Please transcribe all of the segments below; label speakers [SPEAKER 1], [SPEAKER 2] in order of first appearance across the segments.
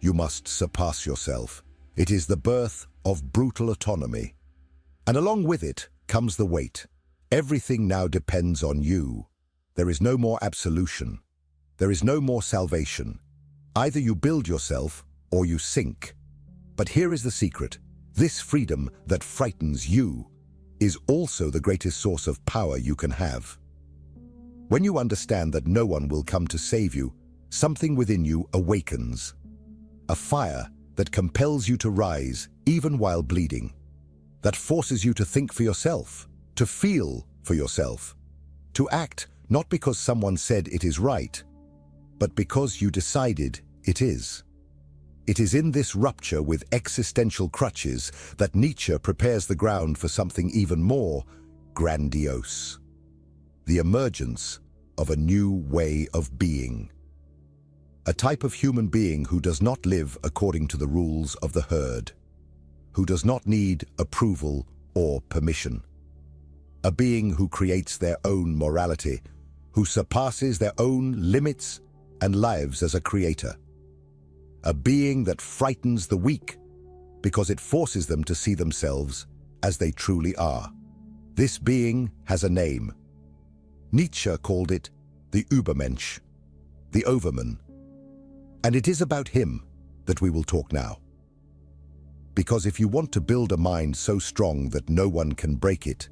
[SPEAKER 1] You must surpass yourself. It is the birth of brutal autonomy. And along with it comes the weight. Everything now depends on you. There is no more absolution. There is no more salvation. Either you build yourself or you sink. But here is the secret. This freedom that frightens you is also the greatest source of power you can have. When you understand that no one will come to save you, something within you awakens. A fire that compels you to rise even while bleeding. That forces you to think for yourself, to feel for yourself, to act not because someone said it is right, but because you decided it is. It is in this rupture with existential crutches that Nietzsche prepares the ground for something even more grandiose. The emergence of a new way of being. A type of human being who does not live according to the rules of the herd, who does not need approval or permission. A being who creates their own morality, who surpasses their own limits and lives as a creator. A being that frightens the weak because it forces them to see themselves as they truly are. This being has a name. Nietzsche called it the Übermensch, the Overman. And it is about him that we will talk now. Because if you want to build a mind so strong that no one can break it,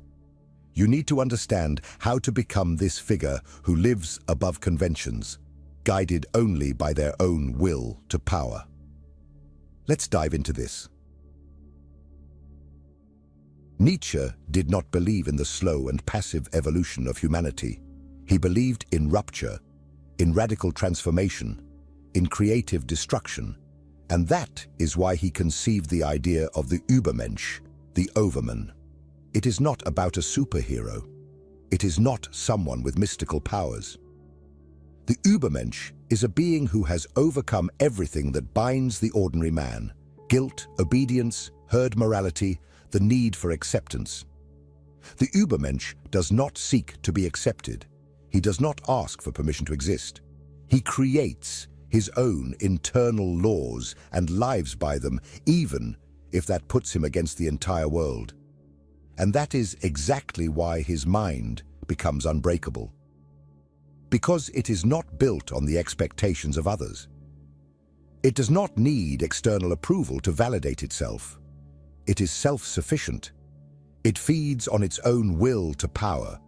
[SPEAKER 1] you need to understand how to become this figure who lives above conventions, guided only by their own will to power. Let's dive into this. Nietzsche did not believe in the slow and passive evolution of humanity. He believed in rupture, in radical transformation, in creative destruction, and that is why he conceived the idea of the Übermensch, the Overman. It is not about a superhero. It is not someone with mystical powers. The Übermensch is a being who has overcome everything that binds the ordinary man: guilt, obedience, herd morality, the need for acceptance. The Übermensch does not seek to be accepted. He does not ask for permission to exist. He creates his own internal laws and lives by them, even if that puts him against the entire world. And that is exactly why his mind becomes unbreakable. Because it is not built on the expectations of others. It does not need external approval to validate itself. It is self-sufficient. It feeds on its own will to power,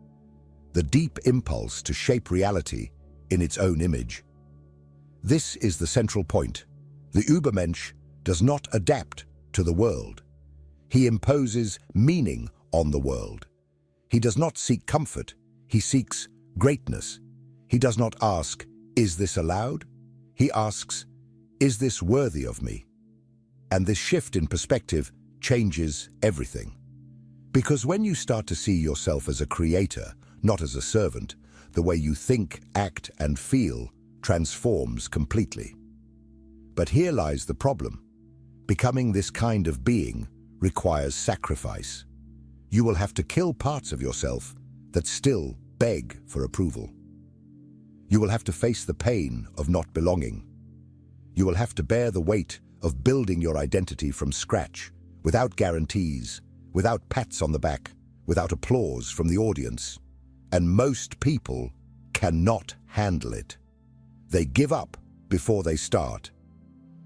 [SPEAKER 1] the deep impulse to shape reality in its own image. This is the central point. The Übermensch does not adapt to the world. He imposes meaning on the world. He does not seek comfort. He seeks greatness. He does not ask, "Is this allowed?" He asks, "Is this worthy of me?" And this shift in perspective changes everything. Because when you start to see yourself as a creator, not as a servant, the way you think, act, and feel transforms completely. But here lies the problem. Becoming this kind of being requires sacrifice. You will have to kill parts of yourself that still beg for approval. You will have to face the pain of not belonging. You will have to bear the weight of building your identity from scratch, without guarantees, without pats on the back, without applause from the audience. And most people cannot handle it. They give up before they start.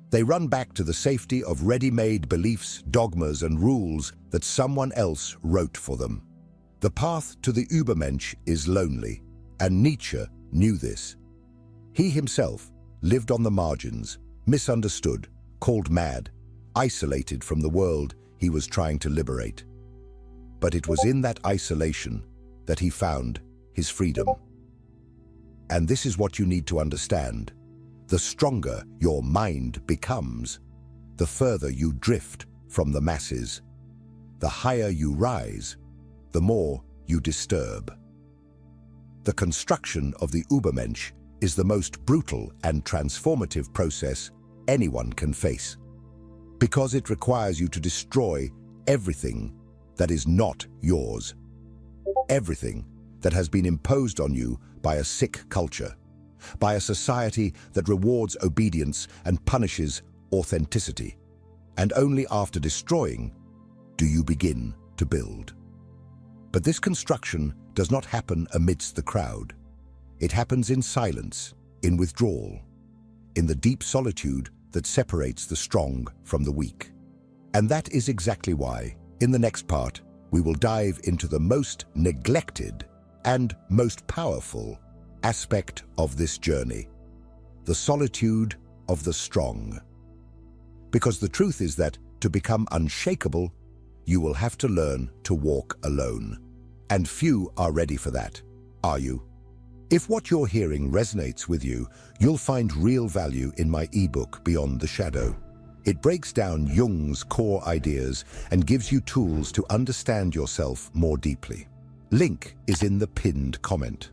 [SPEAKER 1] They run back to the safety of ready-made beliefs, dogmas, and rules that someone else wrote for them. The path to the Übermensch is lonely, and Nietzsche knew this. He himself lived on the margins, misunderstood, called mad, isolated from the world he was trying to liberate. But it was in that isolation that he found his freedom. And this is what you need to understand. The stronger your mind becomes, the further you drift from the masses. The higher you rise, the more you disturb. The construction of the Übermensch is the most brutal and transformative process anyone can face, because it requires you to destroy everything that is not yours, everything that has been imposed on you by a sick culture, by a society that rewards obedience and punishes authenticity, and only after destroying do you begin to build. But this construction does not happen amidst the crowd. It happens in silence, in withdrawal, in the deep solitude that separates the strong from the weak. And that is exactly why, in the next part, we will dive into the most neglected and most powerful aspect of this journey, the solitude of the strong. Because the truth is that to become unshakable, you will have to learn to walk alone. And few are ready for that, are you? If what you're hearing resonates with you, you'll find real value in my ebook, Beyond the Shadow. It breaks down Jung's core ideas and gives you tools to understand yourself more deeply. Link is in the pinned comment.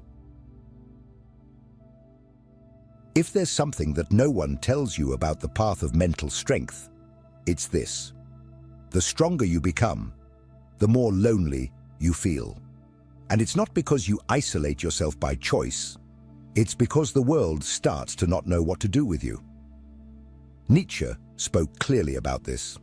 [SPEAKER 1] If there's something that no one tells you about the path of mental strength, it's this. The stronger you become, the more lonely you feel. And it's not because you isolate yourself by choice. It's because the world starts to not know what to do with you. Nietzsche spoke clearly about this.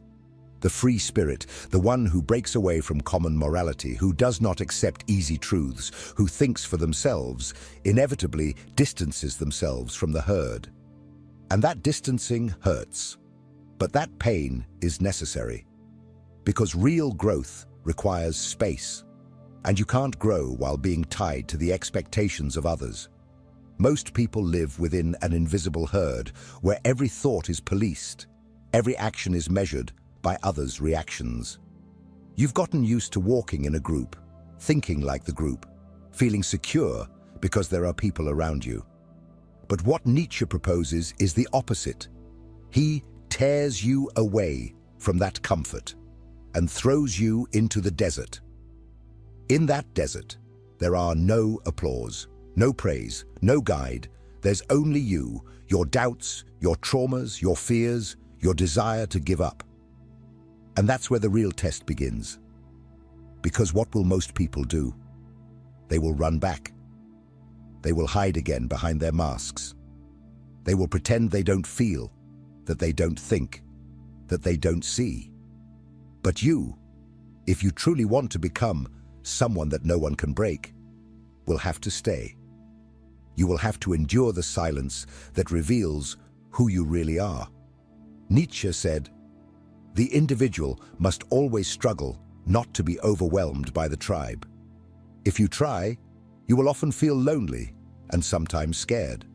[SPEAKER 1] The free spirit, the one who breaks away from common morality, who does not accept easy truths, who thinks for themselves, inevitably distances themselves from the herd. And that distancing hurts. But that pain is necessary. Because real growth requires space. And you can't grow while being tied to the expectations of others. Most people live within an invisible herd where every thought is policed, every action is measured by others' reactions. You've gotten used to walking in a group, thinking like the group, feeling secure because there are people around you. But what Nietzsche proposes is the opposite. He tears you away from that comfort and throws you into the desert. In that desert, there are no applause, no praise, no guide. There's only you, your doubts, your traumas, your fears, your desire to give up. And that's where the real test begins. Because what will most people do? They will run back. They will hide again behind their masks. They will pretend they don't feel, that they don't think, that they don't see. But you, if you truly want to become someone that no one can break, will have to stay. You will have to endure the silence that reveals who you really are. Nietzsche said, "The individual must always struggle not to be overwhelmed by the tribe. If you try, you will often feel lonely and sometimes scared.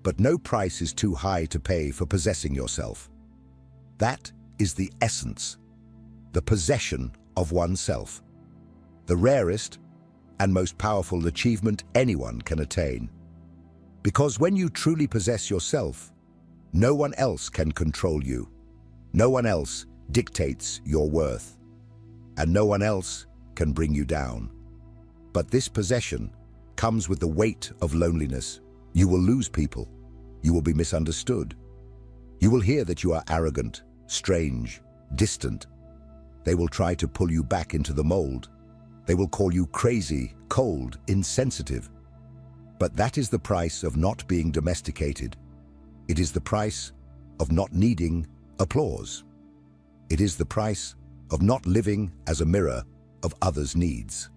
[SPEAKER 1] But no price is too high to pay for possessing yourself." That is the essence, the possession of oneself. The rarest and most powerful achievement anyone can attain. Because when you truly possess yourself, no one else can control you. No one else dictates your worth. And no one else can bring you down. But this possession comes with the weight of loneliness. You will lose people. You will be misunderstood. You will hear that you are arrogant, strange, distant. They will try to pull you back into the mold. They will call you crazy, cold, insensitive. But that is the price of not being domesticated. It is the price of not needing applause. It is the price of not living as a mirror of others' needs.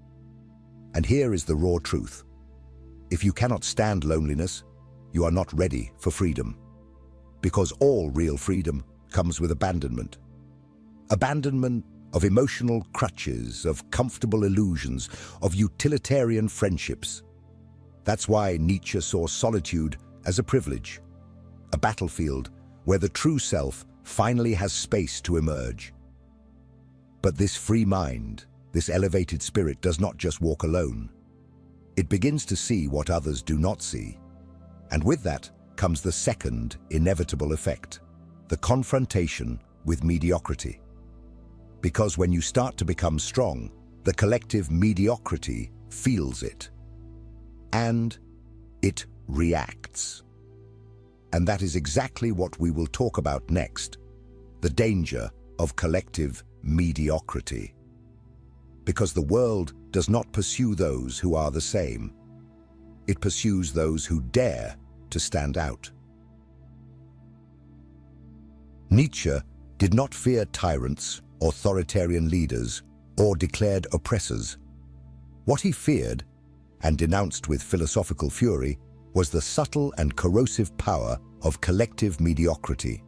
[SPEAKER 1] And here is the raw truth. If you cannot stand loneliness, you are not ready for freedom. Because all real freedom comes with abandonment. Abandonment of emotional crutches, of comfortable illusions, of utilitarian friendships. That's why Nietzsche saw solitude as a privilege, a battlefield where the true self finally has space to emerge. But this free mind, this elevated spirit does not just walk alone. It begins to see what others do not see. And with that comes the second inevitable effect, the confrontation with mediocrity. Because when you start to become strong, the collective mediocrity feels it. And it reacts. And that is exactly what we will talk about next, the danger of collective mediocrity. Because the world does not pursue those who are the same. It pursues those who dare to stand out. Nietzsche did not fear tyrants, authoritarian leaders, or declared oppressors. What he feared, and denounced with philosophical fury, was the subtle and corrosive power of collective mediocrity,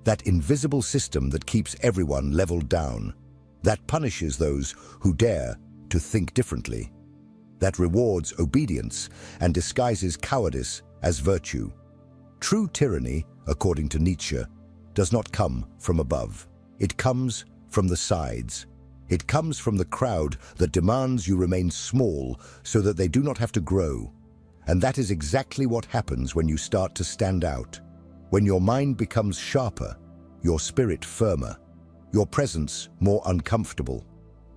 [SPEAKER 1] that invisible system that keeps everyone leveled down, that punishes those who dare to think differently, that rewards obedience and disguises cowardice as virtue. True tyranny, according to Nietzsche, does not come from above. It comes from the sides. It comes from the crowd that demands you remain small so that they do not have to grow. And that is exactly what happens when you start to stand out. When your mind becomes sharper, your spirit firmer, your presence more uncomfortable.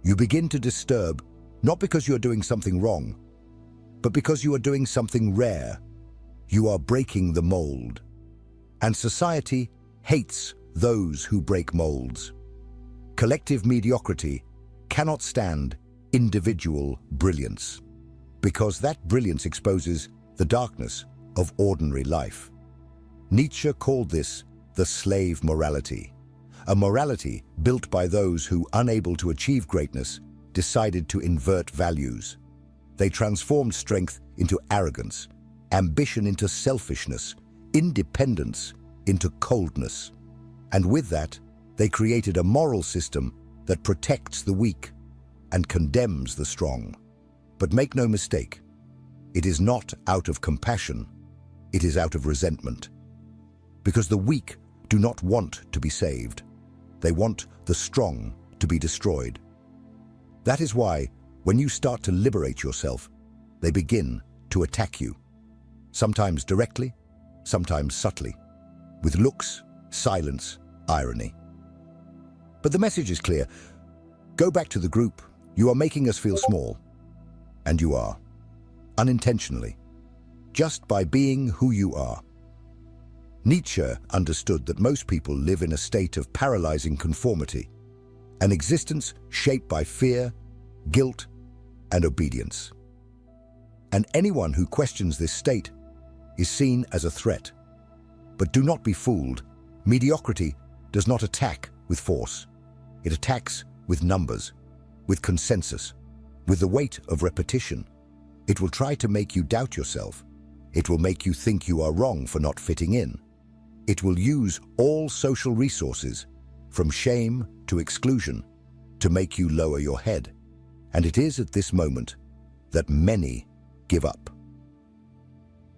[SPEAKER 1] You begin to disturb, not because you are doing something wrong, but because you are doing something rare. You are breaking the mold. And society hates those who break molds. Collective mediocrity cannot stand individual brilliance, because that brilliance exposes the darkness of ordinary life. Nietzsche called this the slave morality, a morality built by those who, unable to achieve greatness, decided to invert values. They transformed strength into arrogance, ambition into selfishness, independence into coldness. And with that, they created a moral system that protects the weak and condemns the strong. But make no mistake, it is not out of compassion, it is out of resentment. Because the weak do not want to be saved. They want the strong to be destroyed. That is why, when you start to liberate yourself, they begin to attack you. Sometimes directly, sometimes subtly, with looks, silence, irony. But the message is clear. Go back to the group. You are making us feel small. And you are. Unintentionally. Just by being who you are. Nietzsche understood that most people live in a state of paralyzing conformity, an existence shaped by fear, guilt, and obedience. And anyone who questions this state is seen as a threat. But do not be fooled. Mediocrity does not attack with force. It attacks with numbers, with consensus, with the weight of repetition. It will try to make you doubt yourself. It will make you think you are wrong for not fitting in. It will use all social resources, from shame to exclusion, to make you lower your head. And it is at this moment that many give up.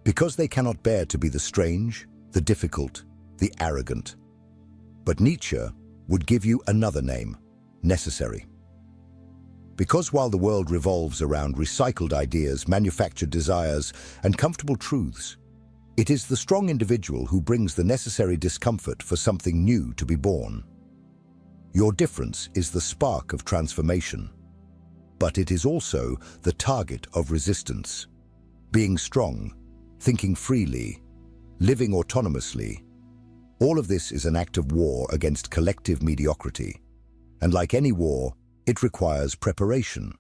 [SPEAKER 1] Because they cannot bear to be the strange, the difficult, the arrogant. But Nietzsche would give you another name, necessary. Because while the world revolves around recycled ideas, manufactured desires, and comfortable truths, it is the strong individual who brings the necessary discomfort for something new to be born. Your difference is the spark of transformation, but it is also the target of resistance. Being strong, thinking freely, living autonomously, all of this is an act of war against collective mediocrity. And like any war, it requires preparation.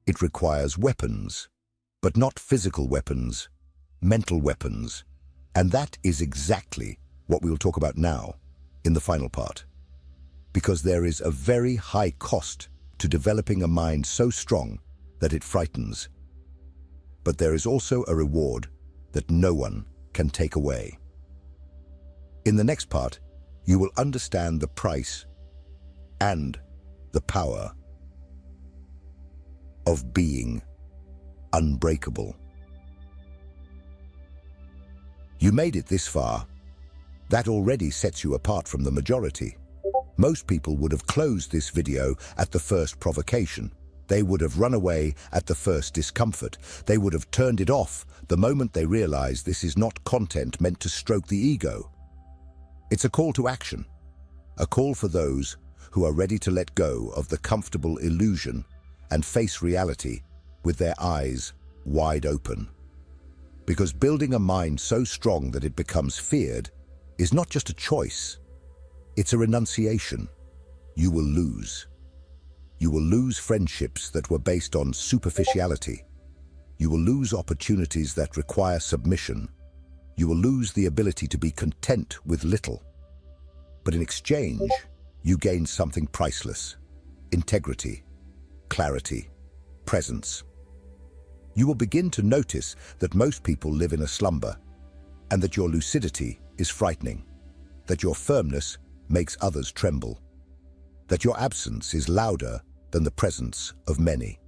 [SPEAKER 1] It requires weapons, but not physical weapons, mental weapons. And that is exactly what we will talk about now, in the final part. Because there is a very high cost to developing a mind so strong that it frightens. But there is also a reward that no one can take away. In the next part, you will understand the price and the power of being unbreakable. You made it this far. That already sets you apart from the majority. Most people would have closed this video at the first provocation. They would have run away at the first discomfort. They would have turned it off the moment they realized this is not content meant to stroke the ego. It's a call to action, a call for those who are ready to let go of the comfortable illusion and face reality with their eyes wide open. Because building a mind so strong that it becomes feared is not just a choice, it's a renunciation. You will lose. You will lose friendships that were based on superficiality. You will lose opportunities that require submission. You will lose the ability to be content with little. But in exchange, you gain something priceless: integrity, clarity, presence. You will begin to notice that most people live in a slumber, and that your lucidity is frightening, that your firmness makes others tremble, that your absence is louder than the presence of many.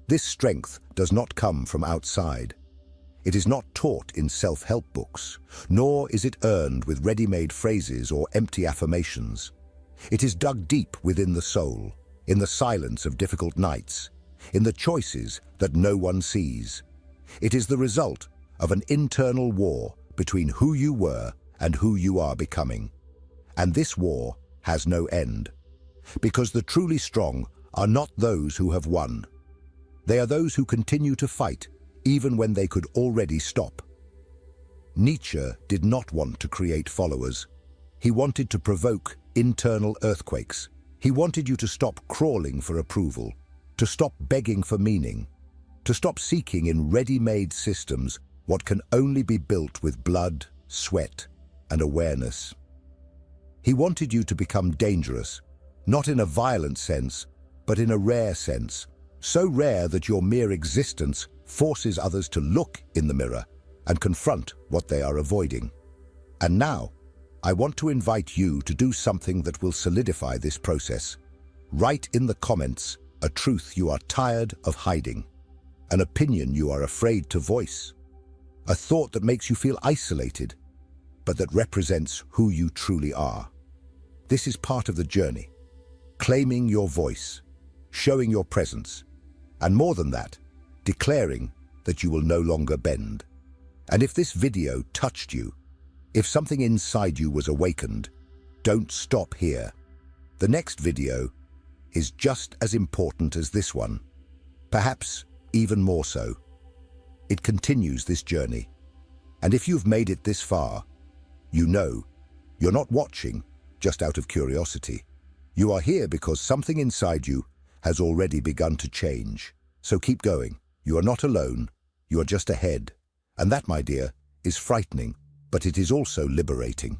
[SPEAKER 1] This strength does not come from outside. It is not taught in self-help books, nor is it earned with ready-made phrases or empty affirmations. It is dug deep within the soul, in the silence of difficult nights, in the choices that no one sees. It is the result of an internal war between who you were and who you are becoming. And this war has no end, because the truly strong are not those who have won. They are those who continue to fight, even when they could already stop. Nietzsche did not want to create followers. He wanted to provoke internal earthquakes. He wanted you to stop crawling for approval, to stop begging for meaning, to stop seeking in ready-made systems what can only be built with blood, sweat, and awareness. He wanted you to become dangerous, not in a violent sense, but in a rare sense, so rare that your mere existence forces others to look in the mirror and confront what they are avoiding. And now, I want to invite you to do something that will solidify this process. Write in the comments a truth you are tired of hiding, an opinion you are afraid to voice, a thought that makes you feel isolated, but that represents who you truly are. This is part of the journey, claiming your voice, showing your presence, and more than that, declaring that you will no longer bend. And if this video touched you, if something inside you was awakened, don't stop here. The next video is just as important as this one, perhaps even more so. It continues this journey. And if you've made it this far, you know you're not watching just out of curiosity. You are here because something inside you has already begun to change. So keep going. You are not alone. You are just ahead. And that, my dear, is frightening, but it is also liberating.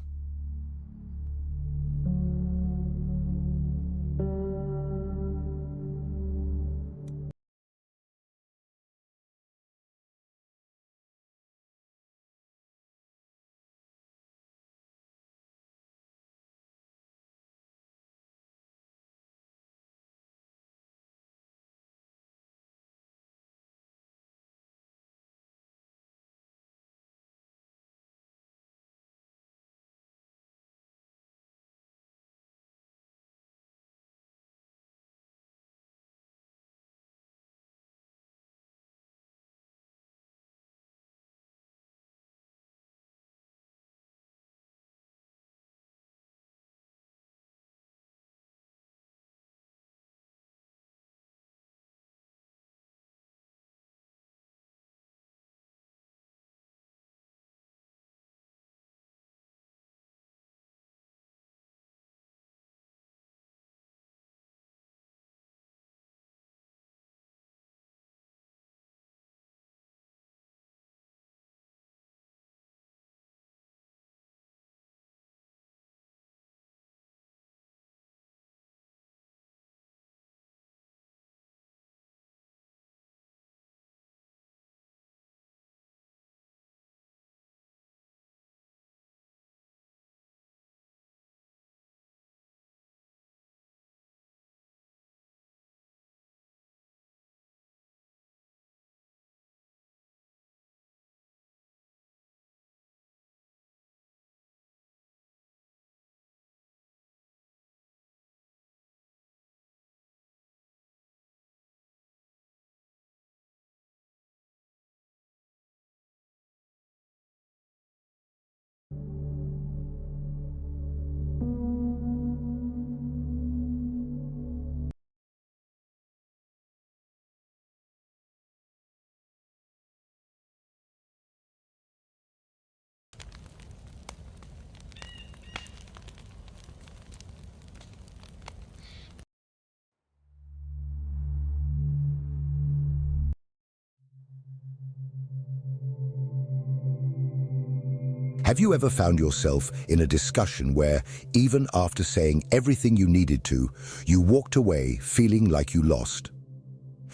[SPEAKER 1] Have you ever found yourself in a discussion where, even after saying everything you needed to, you walked away feeling like you lost?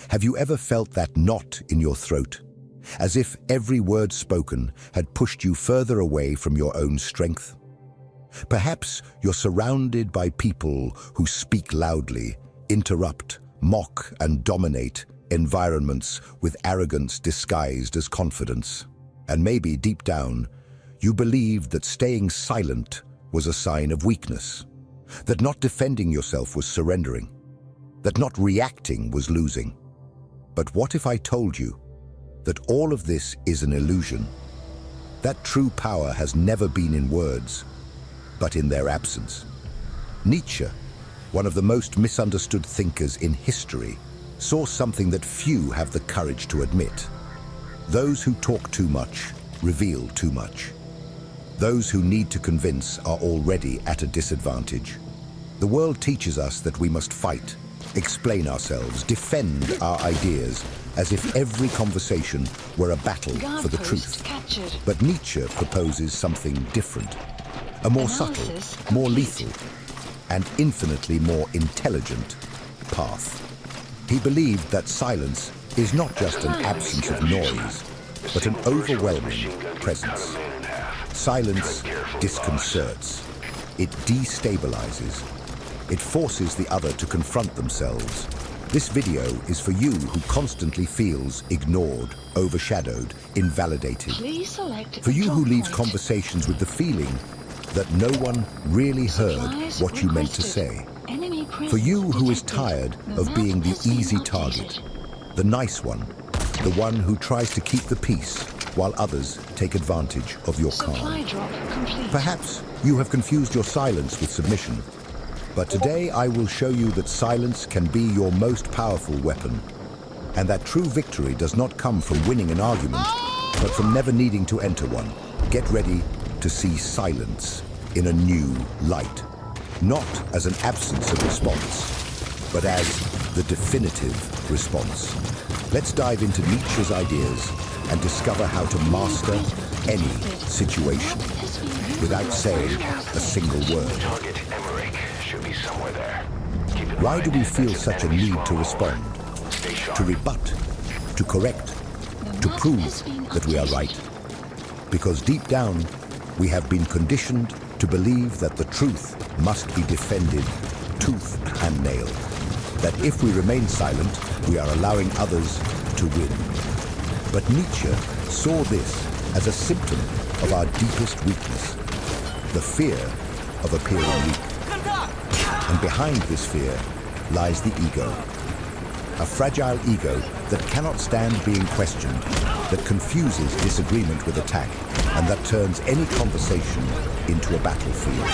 [SPEAKER 1] Have you ever felt that knot in your throat, as if every word spoken had pushed you further away from your own strength? Perhaps you're surrounded by people who speak loudly, interrupt, mock, and dominate environments with arrogance disguised as confidence. And maybe deep down, you believed that staying silent was a sign of weakness, that not defending yourself was surrendering, that not reacting was losing. But what if I told you that all of this is an illusion? That true power has never been in words, but in their absence. Nietzsche, one of the most misunderstood thinkers in history, saw something that few have the courage to admit. Those who talk too much reveal too much. Those who need to convince are already at a disadvantage. The world teaches us that we must fight, explain ourselves, defend our ideas, as if every conversation were a battle for the truth. But Nietzsche proposes something different, a more subtle, more lethal, and infinitely more intelligent path. He believed that silence is not just an absence of noise, but an overwhelming presence. Silence disconcerts. It destabilizes. It forces the other to confront themselves. This video is for you who constantly feels ignored, overshadowed, invalidated. For you who leaves conversations with the feeling that no one really heard what you meant to say. For you who is tired of being the easy target, the nice one, the one who tries to keep the peace while others take advantage of your calm. Perhaps you have confused your silence with submission, but today I will show you that silence can be your most powerful weapon, and that true victory does not come from winning an argument, but from never needing to enter one. Get ready to see silence in a new light, not as an absence of response, but as the definitive response. Let's dive into Nietzsche's ideas and discover how to master any situation without saying a single word. Why do we feel such a need to respond, to rebut, to correct, to prove that we are right? Because deep down, we have been conditioned to believe that the truth must be defended tooth and nail. That if we remain silent, we are allowing others to win. But Nietzsche saw this as a symptom of our deepest weakness, the fear of appearing weak. And behind this fear lies the ego, a fragile ego that cannot stand being questioned, that confuses disagreement with attack, and that turns any conversation into a battlefield.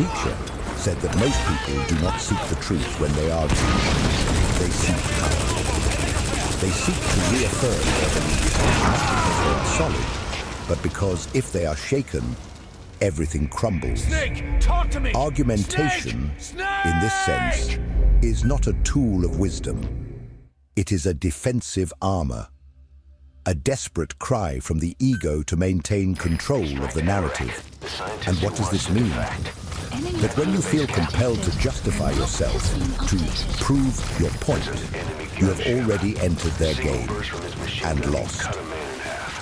[SPEAKER 1] Nietzsche said that most people do not seek the truth when they argue. They seek power. They seek to reaffirm their beliefs, not because they are solid, but because if they are shaken, everything crumbles.
[SPEAKER 2] Snake, talk to me!
[SPEAKER 1] Argumentation, in this sense, is not a tool of wisdom. It is a defensive armor, a desperate cry from the ego to maintain control of the narrative. And what does this mean? That when you feel compelled to justify yourself, to prove your point, you have already entered their game and lost.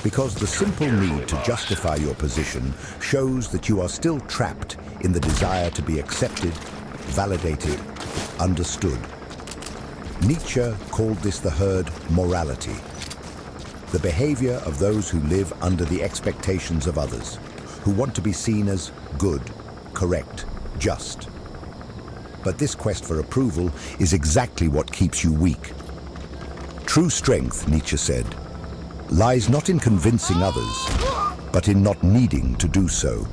[SPEAKER 1] Because the simple need to justify your position shows that you are still trapped in the desire to be accepted, validated, understood. Nietzsche called this the herd morality, the behavior of those who live under the expectations of others, who want to be seen as good, correct, just. But this quest for approval is exactly what keeps you weak. True strength, Nietzsche said, lies not in convincing others, but in not needing to do so.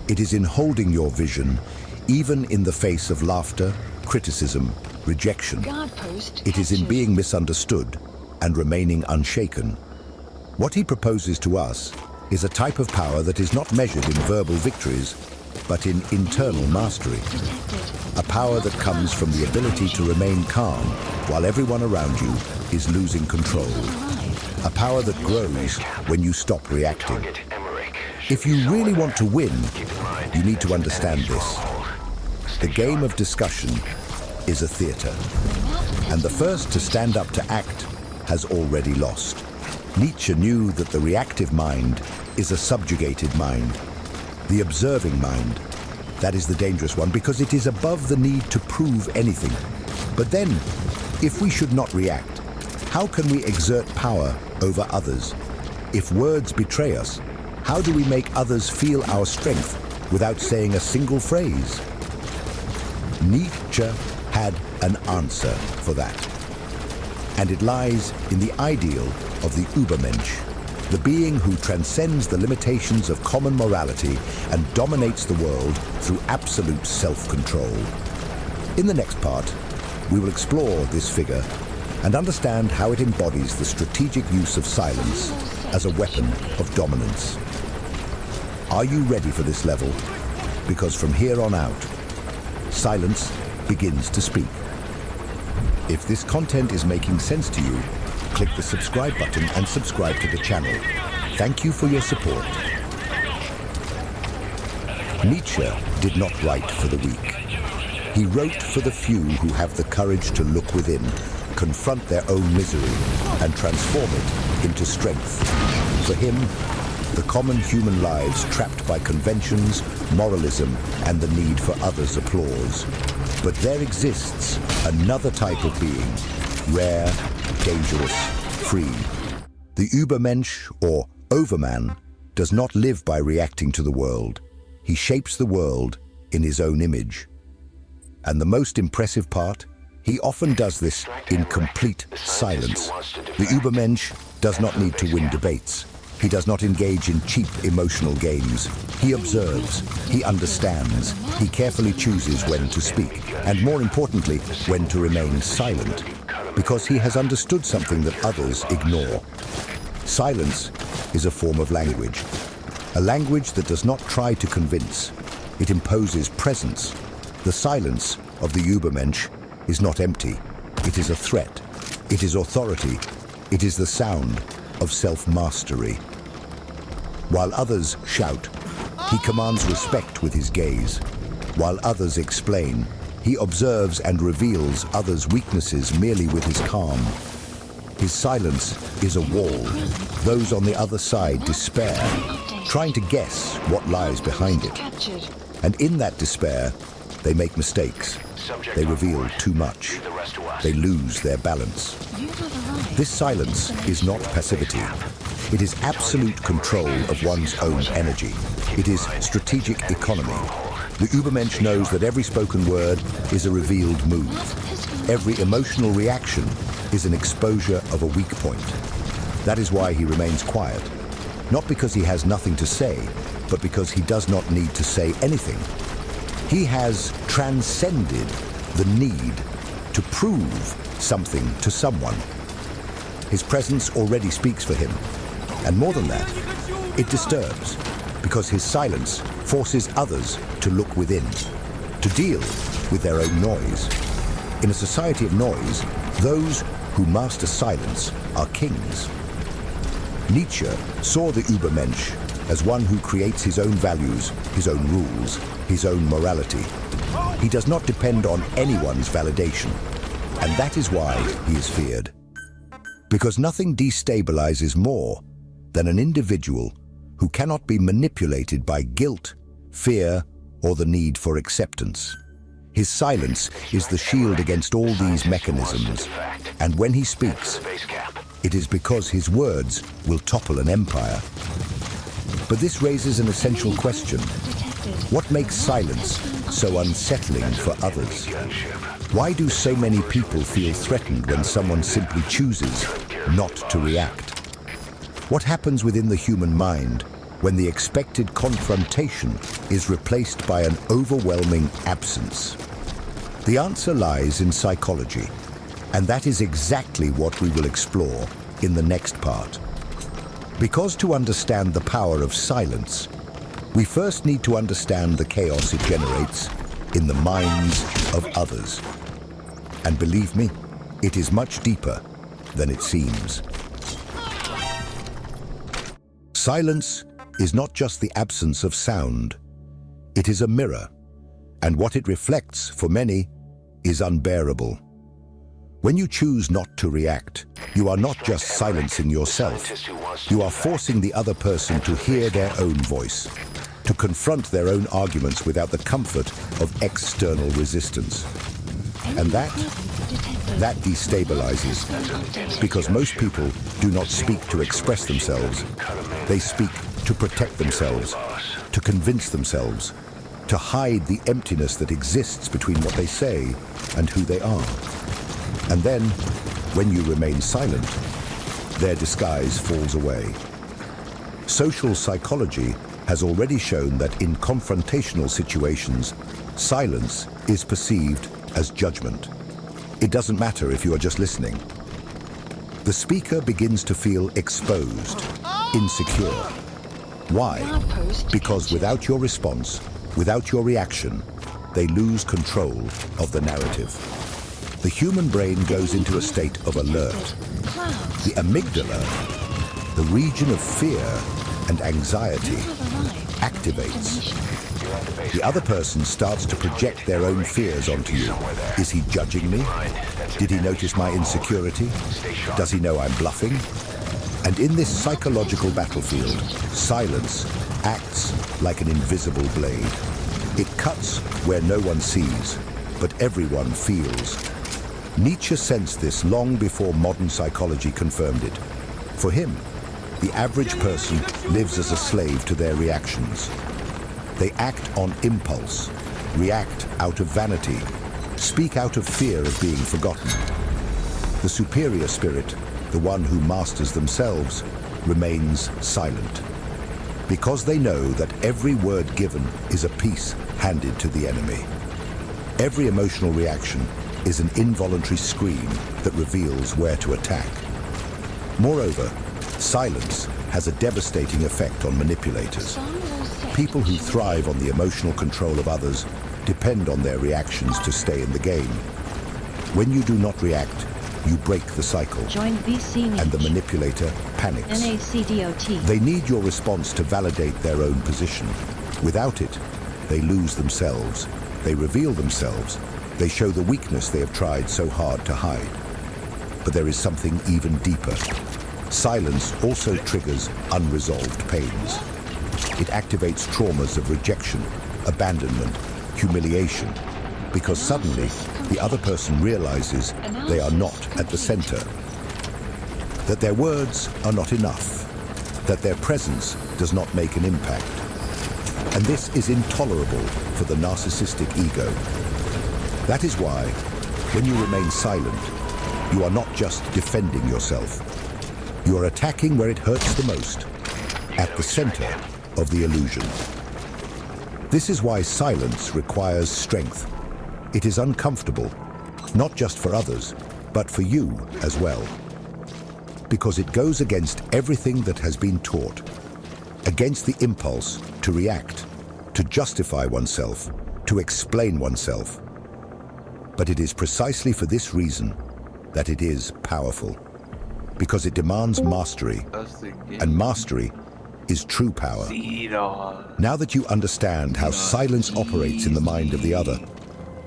[SPEAKER 1] It is in holding your vision, even in the face of laughter, criticism, rejection. It is in being misunderstood and remaining unshaken. What he proposes to us is a type of power that is not measured in verbal victories, but in internal mastery. A power that comes from the ability to remain calm while everyone around you is losing control. A power that grows when you stop reacting. If you really want to win, you need to understand this. The game of discussion is a theater, and the first to stand up to act has already lost. Nietzsche knew that the reactive mind is a subjugated mind, the observing mind. That is the dangerous one because it is above the need to prove anything. But then, if we should not react, how can we exert power over others? If words betray us, how do we make others feel our strength without saying a single phrase? Nietzsche had an answer for that. And it lies in the ideal of the Übermensch, the being who transcends the limitations of common morality and dominates the world through absolute self-control. In the next part, we will explore this figure and understand how it embodies the strategic use of silence as a weapon of dominance. Are you ready for this level? Because from here on out, silence begins to speak. If this content is making sense to you, click the subscribe button and subscribe to the channel. Thank you for your support. Nietzsche did not write for the weak. He wrote for the few who have the courage to look within, confront their own misery, and transform it into strength. For him, the common human lives trapped by conventions, moralism, and the need for others' applause. But there exists another type of being, rare, dangerous, free. The Übermensch, or Overman, does not live by reacting to the world. He shapes the world in his own image. And the most impressive part, he often does this in complete silence. The Übermensch does not need to win debates. He does not engage in cheap emotional games. He observes, he understands, he carefully chooses when to speak, and more importantly, when to remain silent, because he has understood something that others ignore. Silence is a form of language, a language that does not try to convince. It imposes presence. The silence of the Übermensch is not empty. It is a threat. It is authority. It is the sound of self-mastery. While others shout, he commands respect with his gaze. While others explain, he observes and reveals others' weaknesses merely with his calm. His silence is a wall. Those on the other side despair, trying to guess what lies behind it. And in that despair, they make mistakes. They reveal too much. They lose their balance. This silence is not passivity. It is absolute control of one's own energy. It is strategic economy. The Übermensch knows that every spoken word is a revealed move. Every emotional reaction is an exposure of a weak point. That is why he remains quiet. Not because he has nothing to say, but because he does not need to say anything. He has transcended the need to prove something to someone. His presence already speaks for him. And more than that, it disturbs, because his silence forces others to look within, to deal with their own noise. In a society of noise, those who master silence are kings. Nietzsche saw the Übermensch as one who creates his own values, his own rules, his own morality. He does not depend on anyone's validation, and that is why he is feared. Because nothing destabilizes more than an individual who cannot be manipulated by guilt, fear, or the need for acceptance. His silence is the shield against all these mechanisms, and when he speaks, it is because his words will topple an empire. But this raises an essential question. What makes silence so unsettling for others? Why do so many people feel threatened when someone simply chooses not to react? What happens within the human mind when the expected confrontation is replaced by an overwhelming absence? The answer lies in psychology, and that is exactly what we will explore in the next part. Because to understand the power of silence, we first need to understand the chaos it generates in the minds of others. And believe me, it is much deeper than it seems. Silence is not just the absence of sound. It is a mirror, and what it reflects, for many, is unbearable. When you choose not to react, you are not just silencing yourself. You are forcing the other person to hear their own voice, to confront their own arguments without the comfort of external resistance. And that destabilizes, because most people do not speak to express themselves. They speak to protect themselves, to convince themselves, to hide the emptiness that exists between what they say and who they are. And then, when you remain silent, their disguise falls away. Social psychology has already shown that in confrontational situations, silence is perceived as judgment. It doesn't matter if you are just listening. The speaker begins to feel exposed, insecure. Why? Because without your response, without your reaction, they lose control of the narrative. The human brain goes into a state of alert. The amygdala, the region of fear and anxiety, activates. The other person starts to project their own fears onto you. Is he judging me? Did he notice my insecurity? Does he know I'm bluffing? And in this psychological battlefield, silence acts like an invisible blade. It cuts where no one sees, but everyone feels. Nietzsche sensed this long before modern psychology confirmed it. For him, the average person lives as a slave to their reactions. They act on impulse, react out of vanity, speak out of fear of being forgotten. The superior spirit, the one who masters themselves, remains silent, because they know that every word given is a piece handed to the enemy. Every emotional reaction is an involuntary scream that reveals where to attack. Moreover, silence has a devastating effect on manipulators. People who thrive on the emotional control of others depend on their reactions to stay in the game. When you do not react, you break the cycle, and the manipulator panics. They need your response to validate their own position. Without it, they lose themselves, they reveal themselves, they show the weakness they have tried so hard to hide. But there is something even deeper. Silence also triggers unresolved pains. It activates traumas of rejection, abandonment, humiliation, because suddenly the other person realizes they are not at the center, that their words are not enough, that their presence does not make an impact. And this is intolerable for the narcissistic ego. That is why, when you remain silent, you are not just defending yourself. You are attacking where it hurts the most, at the center of the illusion. This is why silence requires strength. It is uncomfortable, not just for others, but for you as well. Because it goes against everything that has been taught, against the impulse to react, to justify oneself, to explain oneself. But it is precisely for this reason that it is powerful, because it demands mastery, and mastery is true power. Now that you understand how silence operates in the mind of the other,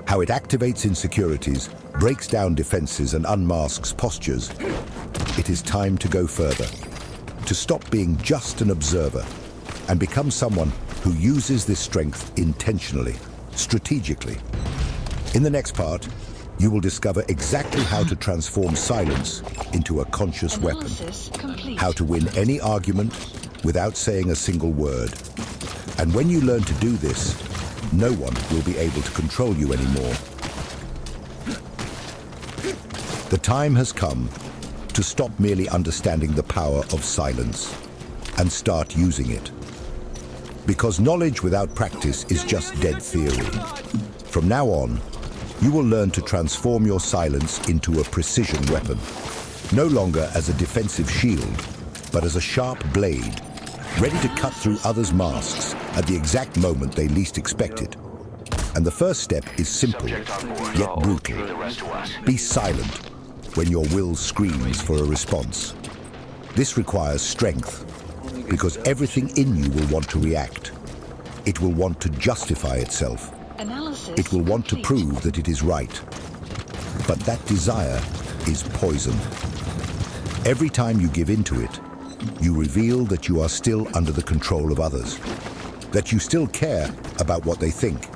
[SPEAKER 1] how it activates insecurities, breaks down defenses, and unmasks postures, it is time to go further, to stop being just an observer and become someone who uses this strength intentionally, strategically. In the next part, you will discover exactly how to transform silence into a conscious weapon, how to win any argument without saying a single word. And when you learn to do this, no one will be able to control you anymore. The time has come to stop merely understanding the power of silence and start using it. Because knowledge without practice is just dead theory. From now on, you will learn to transform your silence into a precision weapon, no longer as a defensive shield, but as a sharp blade, ready to cut through others' masks at the exact moment they least expect it. And the first step is simple, yet brutal. Be silent when your will screams for a response. This requires strength, because everything in you will want to react. It will want to justify itself. It will want to prove that it is right. But that desire is poison. Every time you give in to it, you reveal that you are still under the control of others, that you still care about what they think,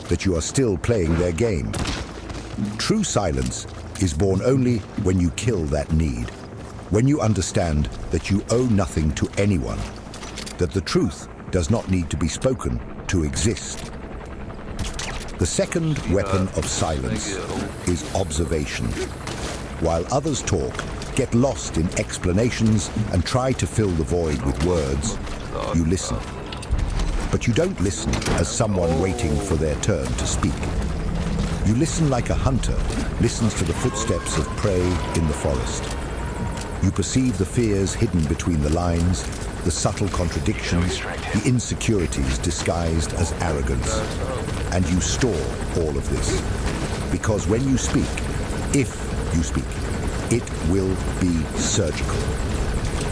[SPEAKER 1] that you are still playing their game. True silence is born only when you kill that need, when you understand that you owe nothing to anyone, that the truth does not need to be spoken to exist. The second weapon of silence is observation. While others talk, get lost in explanations, and try to fill the void with words, you listen. But you don't listen as someone waiting for their turn to speak. You listen like a hunter listens to the footsteps of prey in the forest. You perceive the fears hidden between the lines, the subtle contradictions, the insecurities disguised as arrogance. And you store all of this. Because when you speak, if you speak, it will be surgical.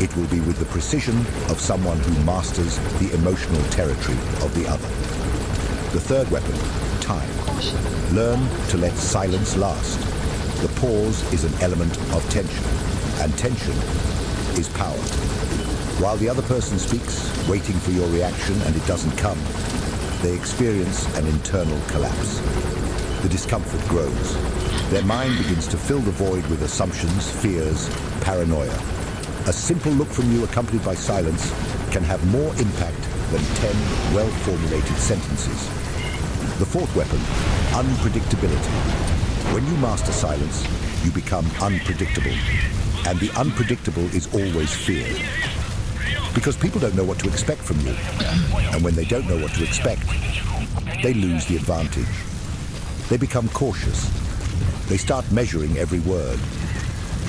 [SPEAKER 1] It will be with the precision of someone who masters the emotional territory of the other. The third weapon, time. Learn to let silence last. The pause is an element of tension, and tension is power. While the other person speaks, waiting for your reaction, and it doesn't come, they experience an internal collapse. The discomfort grows. Their mind begins to fill the void with assumptions, fears, paranoia. A simple look from you accompanied by silence can have more impact than 10 well-formulated sentences. The fourth weapon, unpredictability. When you master silence, you become unpredictable. And the unpredictable is always feared. Because people don't know what to expect from you. And when they don't know what to expect, they lose the advantage. They become cautious. They start measuring every word.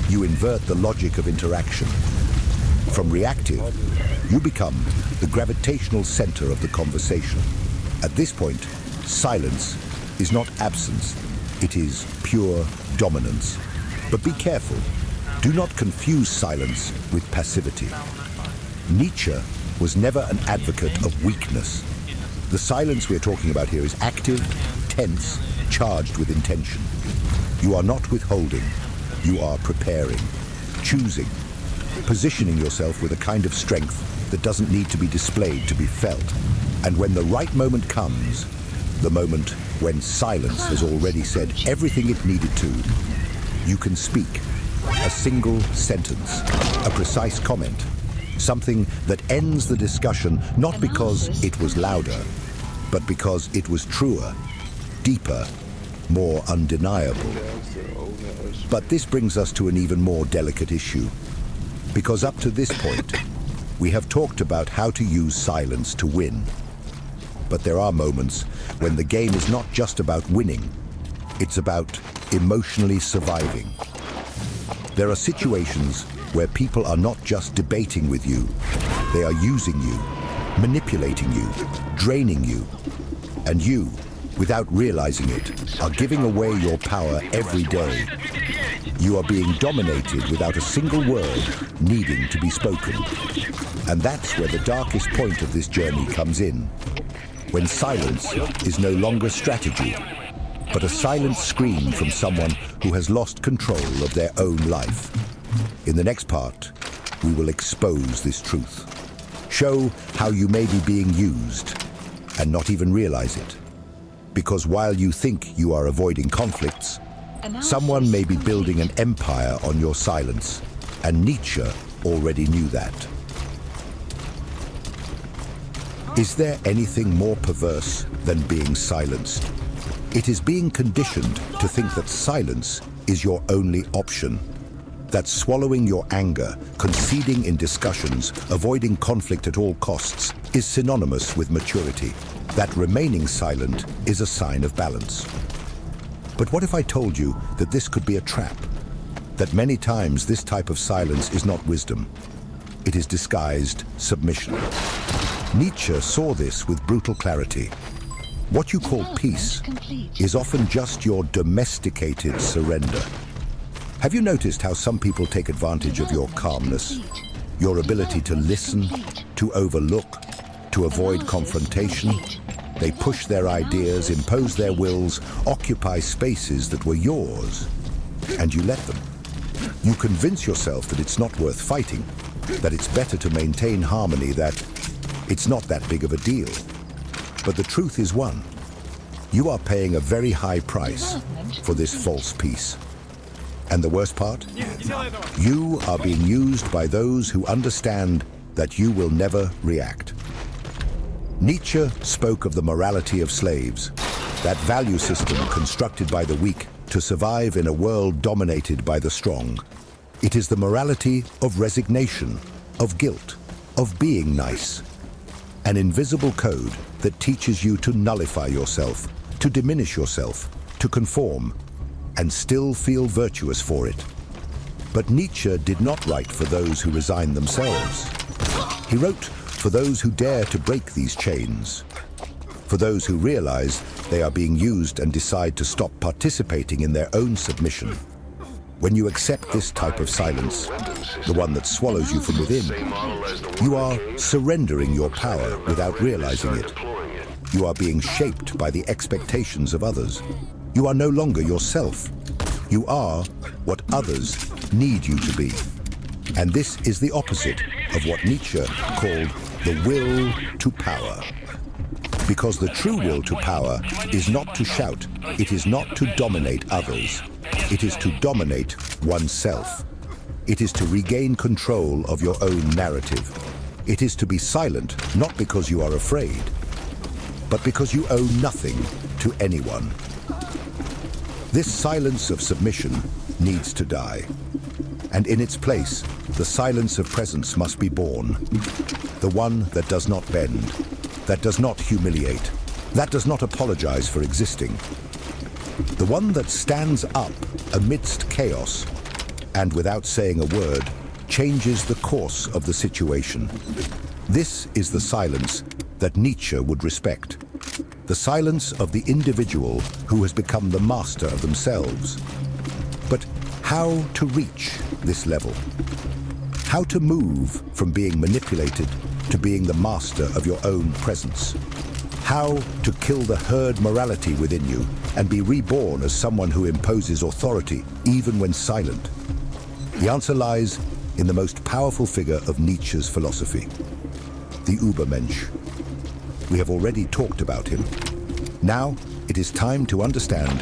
[SPEAKER 1] You invert the logic of interaction. From reactive, you become the gravitational center of the conversation. At this point, silence is not absence, it is pure dominance. But be careful. Do not confuse silence with passivity. Nietzsche was never an advocate of weakness. The silence we're talking about here is active, tense, charged with intention. You are not withholding, you are preparing, choosing, positioning yourself with a kind of strength that doesn't need to be displayed to be felt. And when the right moment comes, the moment when silence has already said everything it needed to, you can speak. A single sentence, a precise comment, something that ends the discussion not because it was louder, but because it was truer, deeper, more undeniable. But this brings us to an even more delicate issue, because up to this point, we have talked about how to use silence to win. But there are moments when the game is not just about winning, it's about emotionally surviving. There are situations where people are not just debating with you, they are using you, manipulating you, draining you. And you, without realizing it, are giving away your power every day. You are being dominated without a single word needing to be spoken. And that's where the darkest point of this journey comes in, when silence is no longer strategy, but a silent scream from someone who has lost control of their own life. In the next part, we will expose this truth, show how you may be being used and not even realize it. Because while you think you are avoiding conflicts, someone may be building an empire on your silence, and Nietzsche already knew that. Is there anything more perverse than being silenced? It is being conditioned to think that silence is your only option, that swallowing your anger, conceding in discussions, avoiding conflict at all costs is synonymous with maturity, that remaining silent is a sign of balance. But what if I told you that this could be a trap? That many times this type of silence is not wisdom. It is disguised submission. Nietzsche saw this with brutal clarity. What you call peace is often just your domesticated surrender. Have you noticed how some people take advantage of your calmness? Your ability to listen, to overlook, to avoid confrontation. They push their ideas, impose their wills, occupy spaces that were yours, and you let them. You convince yourself that it's not worth fighting, that it's better to maintain harmony, that it's not that big of a deal. But the truth is one. You are paying a very high price for this false peace. And the worst part? You are being used by those who understand that you will never react. Nietzsche spoke of the morality of slaves, that value system constructed by the weak to survive in a world dominated by the strong. It is the morality of resignation, of guilt, of being nice. An invisible code that teaches you to nullify yourself, to diminish yourself, to conform, and still feel virtuous for it. But Nietzsche did not write for those who resign themselves. He wrote for those who dare to break these chains, for those who realize they are being used and decide to stop participating in their own submission. When you accept this type of silence, the one that swallows you from within, you are surrendering your power without realizing it. You are being shaped by the expectations of others. You are no longer yourself. You are what others need you to be. And this is the opposite of what Nietzsche called the will to power. Because the true will to power is not to shout, it is not to dominate others. It is to dominate oneself. It is to regain control of your own narrative. It is to be silent, not because you are afraid, but because you owe nothing to anyone. This silence of submission needs to die. And in its place, the silence of presence must be born. The one that does not bend, that does not humiliate, that does not apologize for existing. The one that stands up amidst chaos and without saying a word, changes the course of the situation. This is the silence that Nietzsche would respect. The silence of the individual who has become the master of themselves. But how to reach this level? How to move from being manipulated to being the master of your own presence? How to kill the herd morality within you and be reborn as someone who imposes authority even when silent? The answer lies in the most powerful figure of Nietzsche's philosophy, the Übermensch. We have already talked about him. Now it is time to understand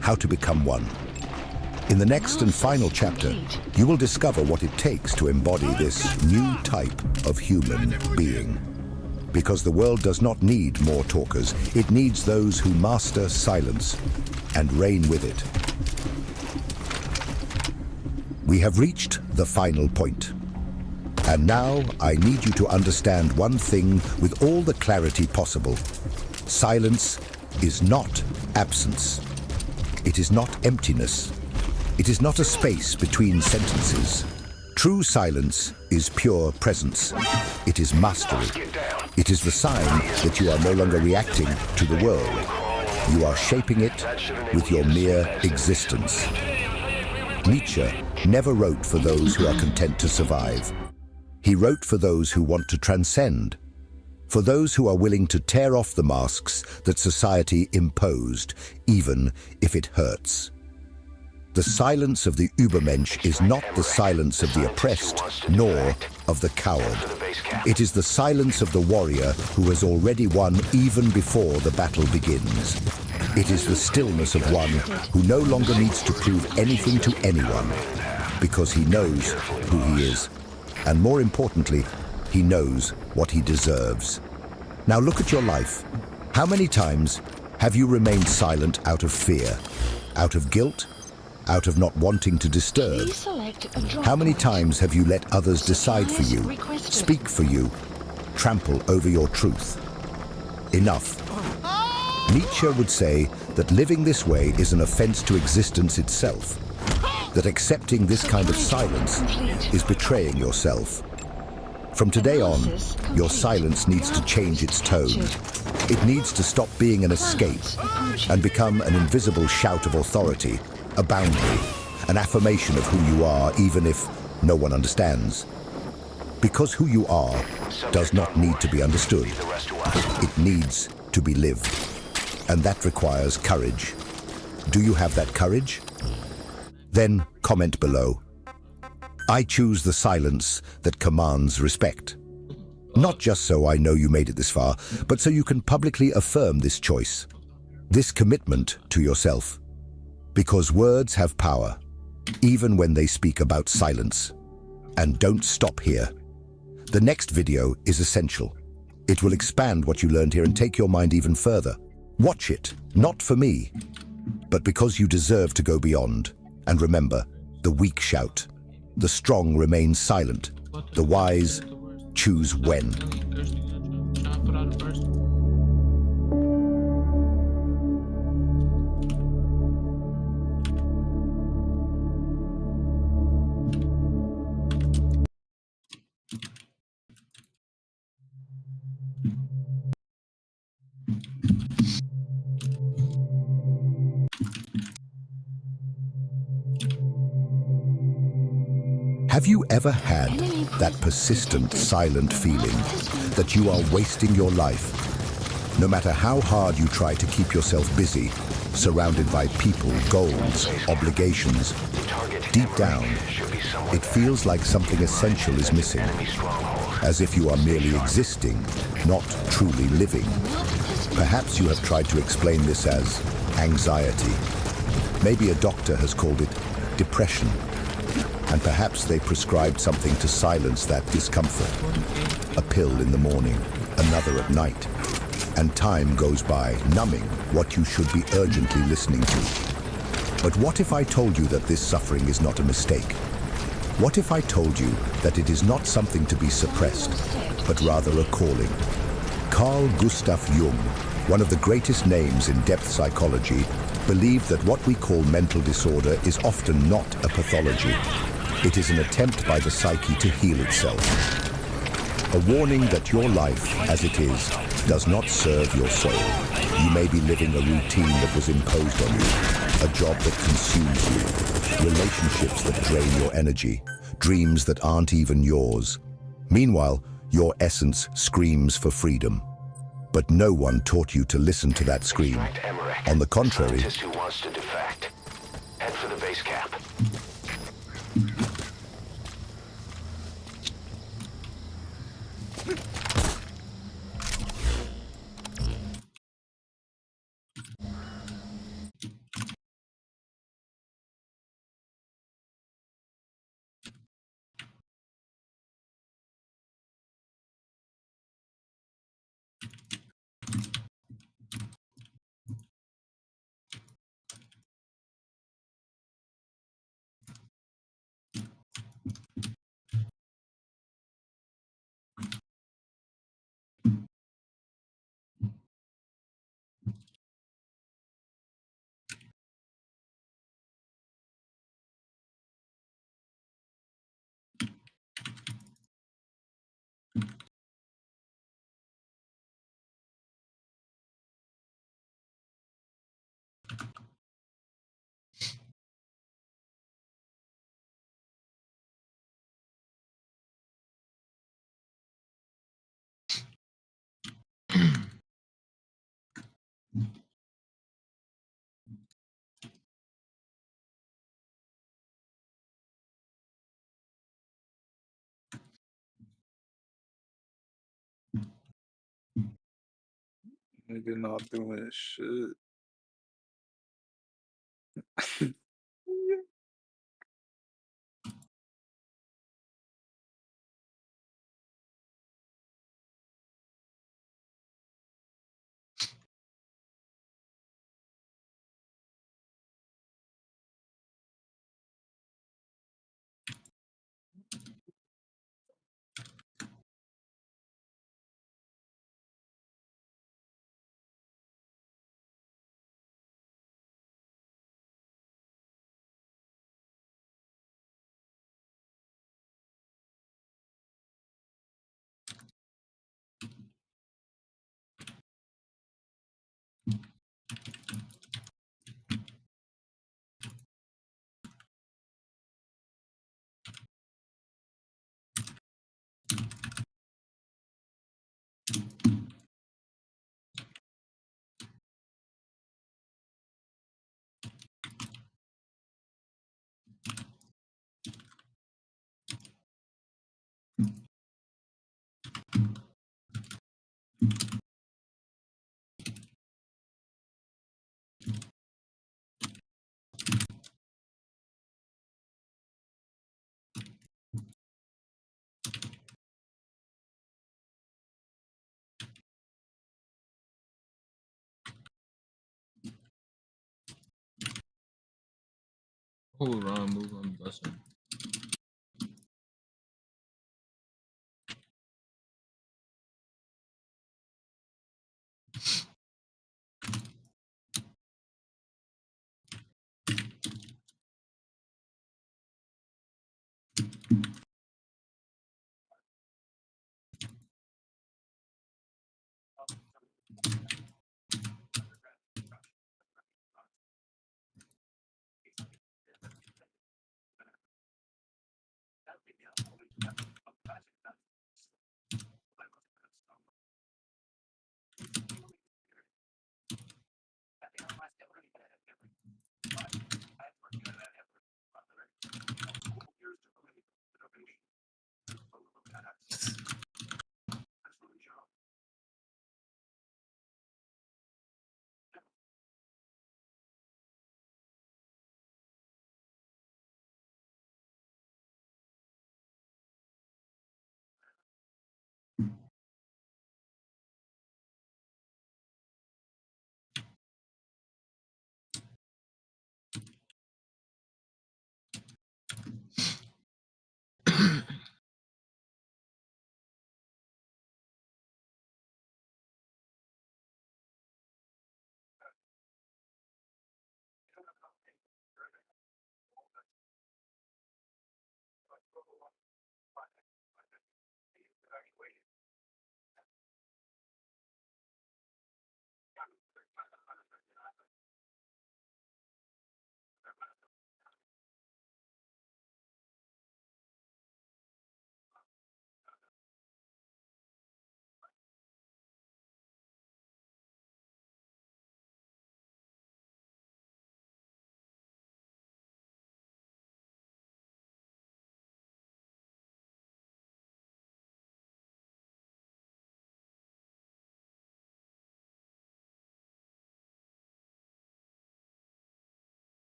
[SPEAKER 1] how to become one. In the next and final chapter, you will discover what it takes to embody this new type of human being. Because the world does not need more talkers, it needs those who master silence and reign with it. We have reached the final point. And now I need you to understand one thing with all the clarity possible. Silence is not absence. It is not emptiness. It is not a space between sentences. True silence is pure presence. It is mastery. It is the sign that you are no longer reacting to the world. You are shaping it with your mere existence. Nietzsche never wrote for those who are content to survive. He wrote for those who want to transcend, for those who are willing to tear off the masks that society imposed, even if it hurts. The silence of the Übermensch is not the silence of the oppressed, nor of the coward. It is the silence of the warrior who has already won even before the battle begins. It is the stillness of one who no longer needs to prove anything to anyone, because he knows who he is. And more importantly, he knows what he deserves. Now look at your life. How many times have you remained silent out of fear, out of guilt, out of not wanting to disturb? How many times have you let others decide for you, speak for you, trample over your truth? Enough. Nietzsche would say that living this way is an offense to existence itself, that accepting this kind of silence is betraying yourself. From today on, your silence needs to change its tone. It needs to stop being an escape and become an invisible shout of authority, a boundary, an affirmation of who you are, even if no one understands. Because who you are does not need to be understood. It needs to be lived. And that requires courage. Do you have that courage? Then comment below. I choose the silence that commands respect. Not just so I know you made it this far, but so you can publicly affirm this choice, this commitment to yourself. Because words have power, even when they speak about silence. And don't stop here. The next video is essential. It will expand what you learned here and take your mind even further. Watch it, not for me, but because you deserve to go beyond. And remember, the weak shout. The strong remain silent. The wise choose when. Have you ever had that persistent, silent feeling that you are wasting your life? No matter how hard you try to keep yourself busy, surrounded by people, goals, obligations, deep down, it feels like something essential is missing, as if you are merely existing, not truly living. Perhaps you have tried to explain this as anxiety. Maybe a doctor has called it depression. And perhaps they prescribed something to silence that discomfort. A pill in the morning, another at night. And time goes by, numbing what you should be urgently listening to. But what if I told you that this suffering is not a mistake? What if I told you that it is not something to be suppressed, but rather a calling? Carl Gustav Jung, one of the greatest names in depth psychology, believed that what we call mental disorder is often not a pathology. It is an attempt by the psyche to heal itself. A warning that your life, as it is, does not serve your soul. You may be living a routine that was imposed on you, a job that consumes you, relationships that drain your energy, dreams that aren't even yours. Meanwhile, your essence screams for freedom. But no one taught you to listen to that scream. On the contrary,
[SPEAKER 2] scientist who wants to defect. Head for the base cap.
[SPEAKER 3] Nigga not doing shit.
[SPEAKER 4] Oh, wrong move. I'm blessing.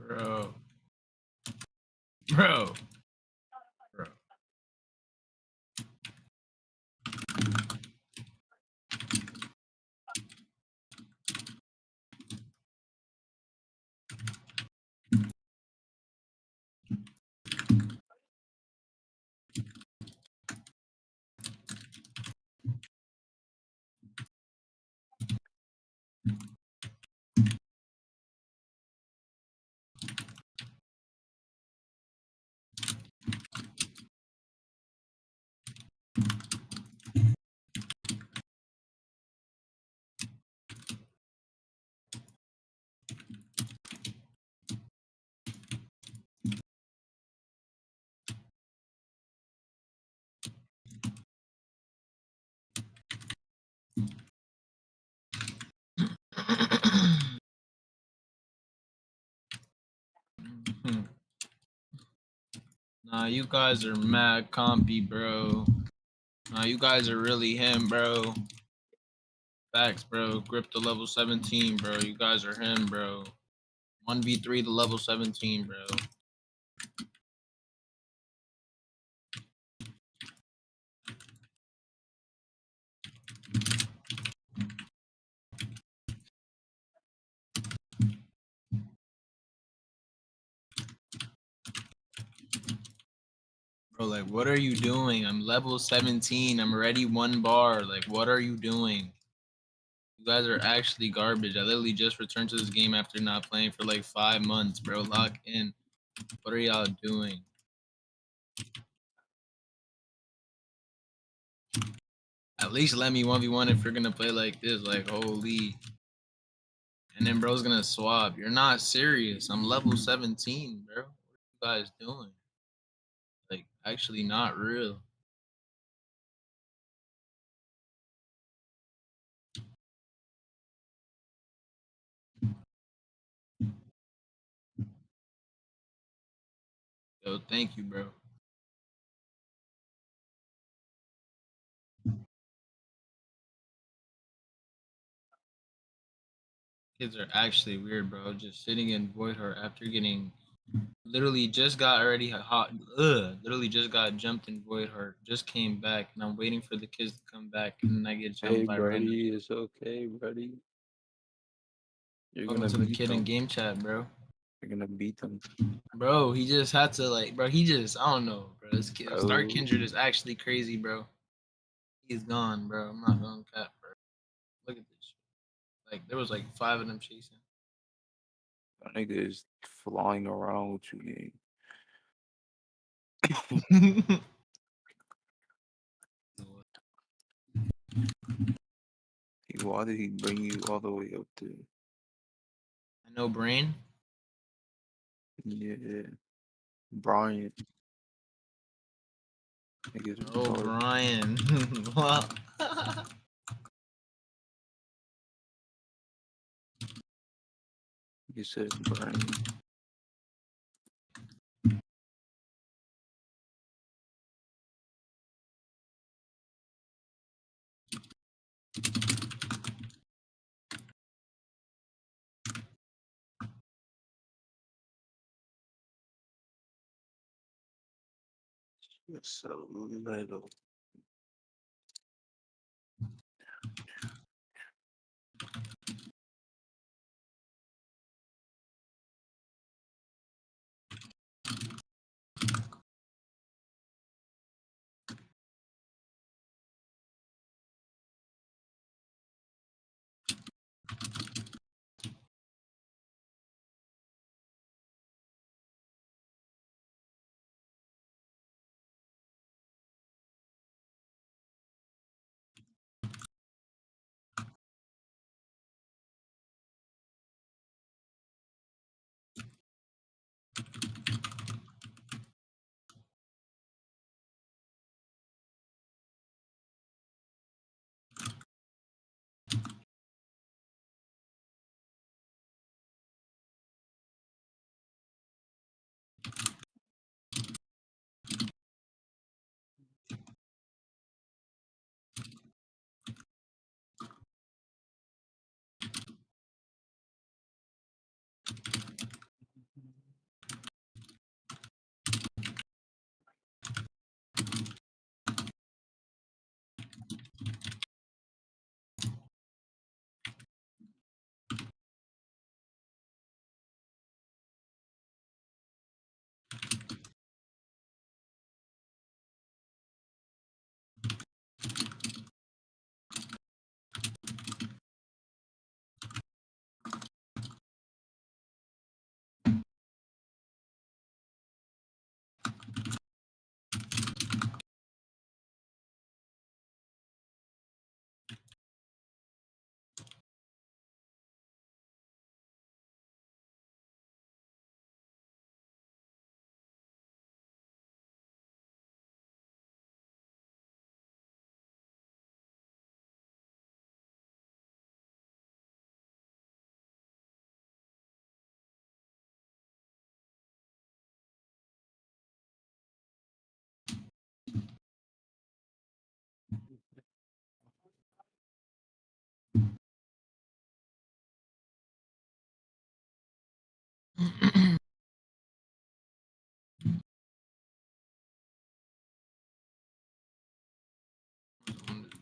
[SPEAKER 4] Bro. Bro. Bro. Nah, you guys are mad compy, bro. Nah, you guys are really him, bro. Facts, bro. Grip to level 17, bro. You guys are him, bro. 1v3 to level 17, bro. Bro, like, what are you doing? I'm level 17. I'm already 1 bar. Like, what are you doing? You guys are actually garbage. I literally just returned to this game after not playing for like 5 months, bro. Lock in. What are y'all doing? At least let me 1v1 if you're gonna play like this. Like, holy. And then bro's gonna swap. You're not serious. I'm level 17, bro. What are you guys doing? Like, actually not real. Yo, thank you, bro. Kids are actually weird, bro. Just sitting in Void Heart after getting Literally just got already hot. Ugh. Literally just got jumped in Void Heart. Just came back, and I'm waiting for the kids to come back, and then I get
[SPEAKER 3] Hey,
[SPEAKER 4] jumped by random.
[SPEAKER 3] buddy, it's okay, buddy. You're
[SPEAKER 4] Talking
[SPEAKER 3] gonna
[SPEAKER 4] to the
[SPEAKER 3] beat
[SPEAKER 4] kid in
[SPEAKER 3] them.
[SPEAKER 4] game chat, bro.
[SPEAKER 3] You're gonna beat them,
[SPEAKER 4] Bro, he just had to like, bro. He just, I don't know, bro. This kid, Star
[SPEAKER 3] bro.
[SPEAKER 4] Kindred is actually crazy, bro. He's gone, bro. I'm not going cap, bro. Look at this shit. Like there was like 5 of them chasing.
[SPEAKER 3] That nigga is flying around with you, gang. Why did he bring you all the way up there?
[SPEAKER 4] I know Brain.
[SPEAKER 3] Yeah, Brian. Niggas
[SPEAKER 4] Oh,
[SPEAKER 3] retarded.
[SPEAKER 4] Brian. Wow.
[SPEAKER 3] You said Brian. You're so little.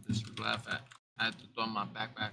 [SPEAKER 4] Just laugh at. I had to throw my backpack.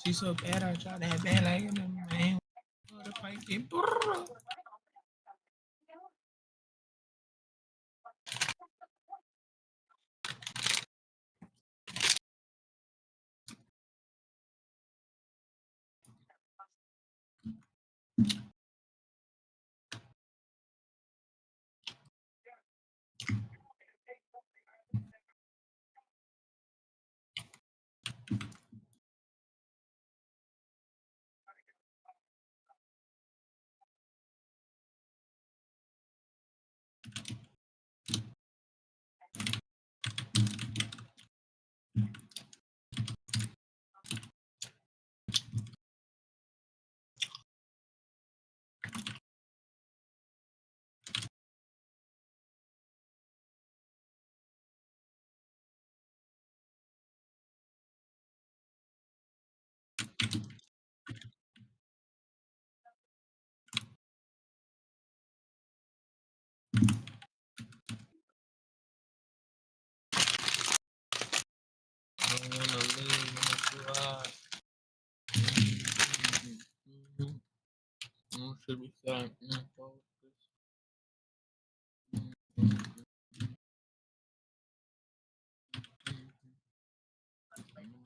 [SPEAKER 4] She's so bad, I try to have bad like in the man. The fight get brrr. I don't wanna leave when it's hot. Should be fine.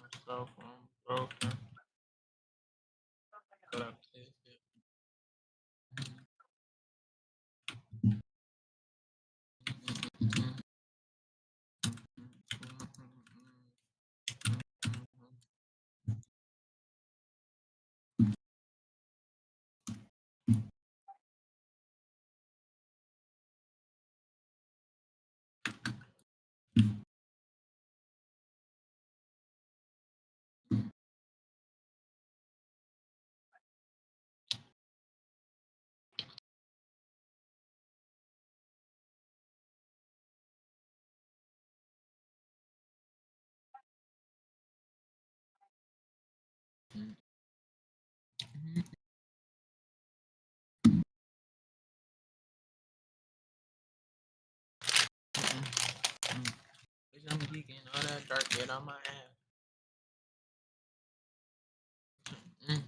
[SPEAKER 4] Myself, I'm broken. But I take it. Bitch, I'm geeking all that dark shit on my ass. Mm.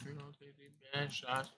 [SPEAKER 4] You don't take these bad shots.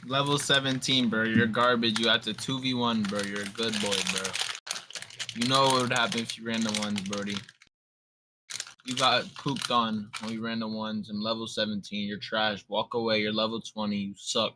[SPEAKER 4] Level 17, bro. You're garbage. You have to 2v1, bro. You're a good boy, bro. You know what would happen if you ran the ones, Brody. You got pooped on when we ran the ones. I'm level 17. You're trash. Walk away. You're level 20. You suck.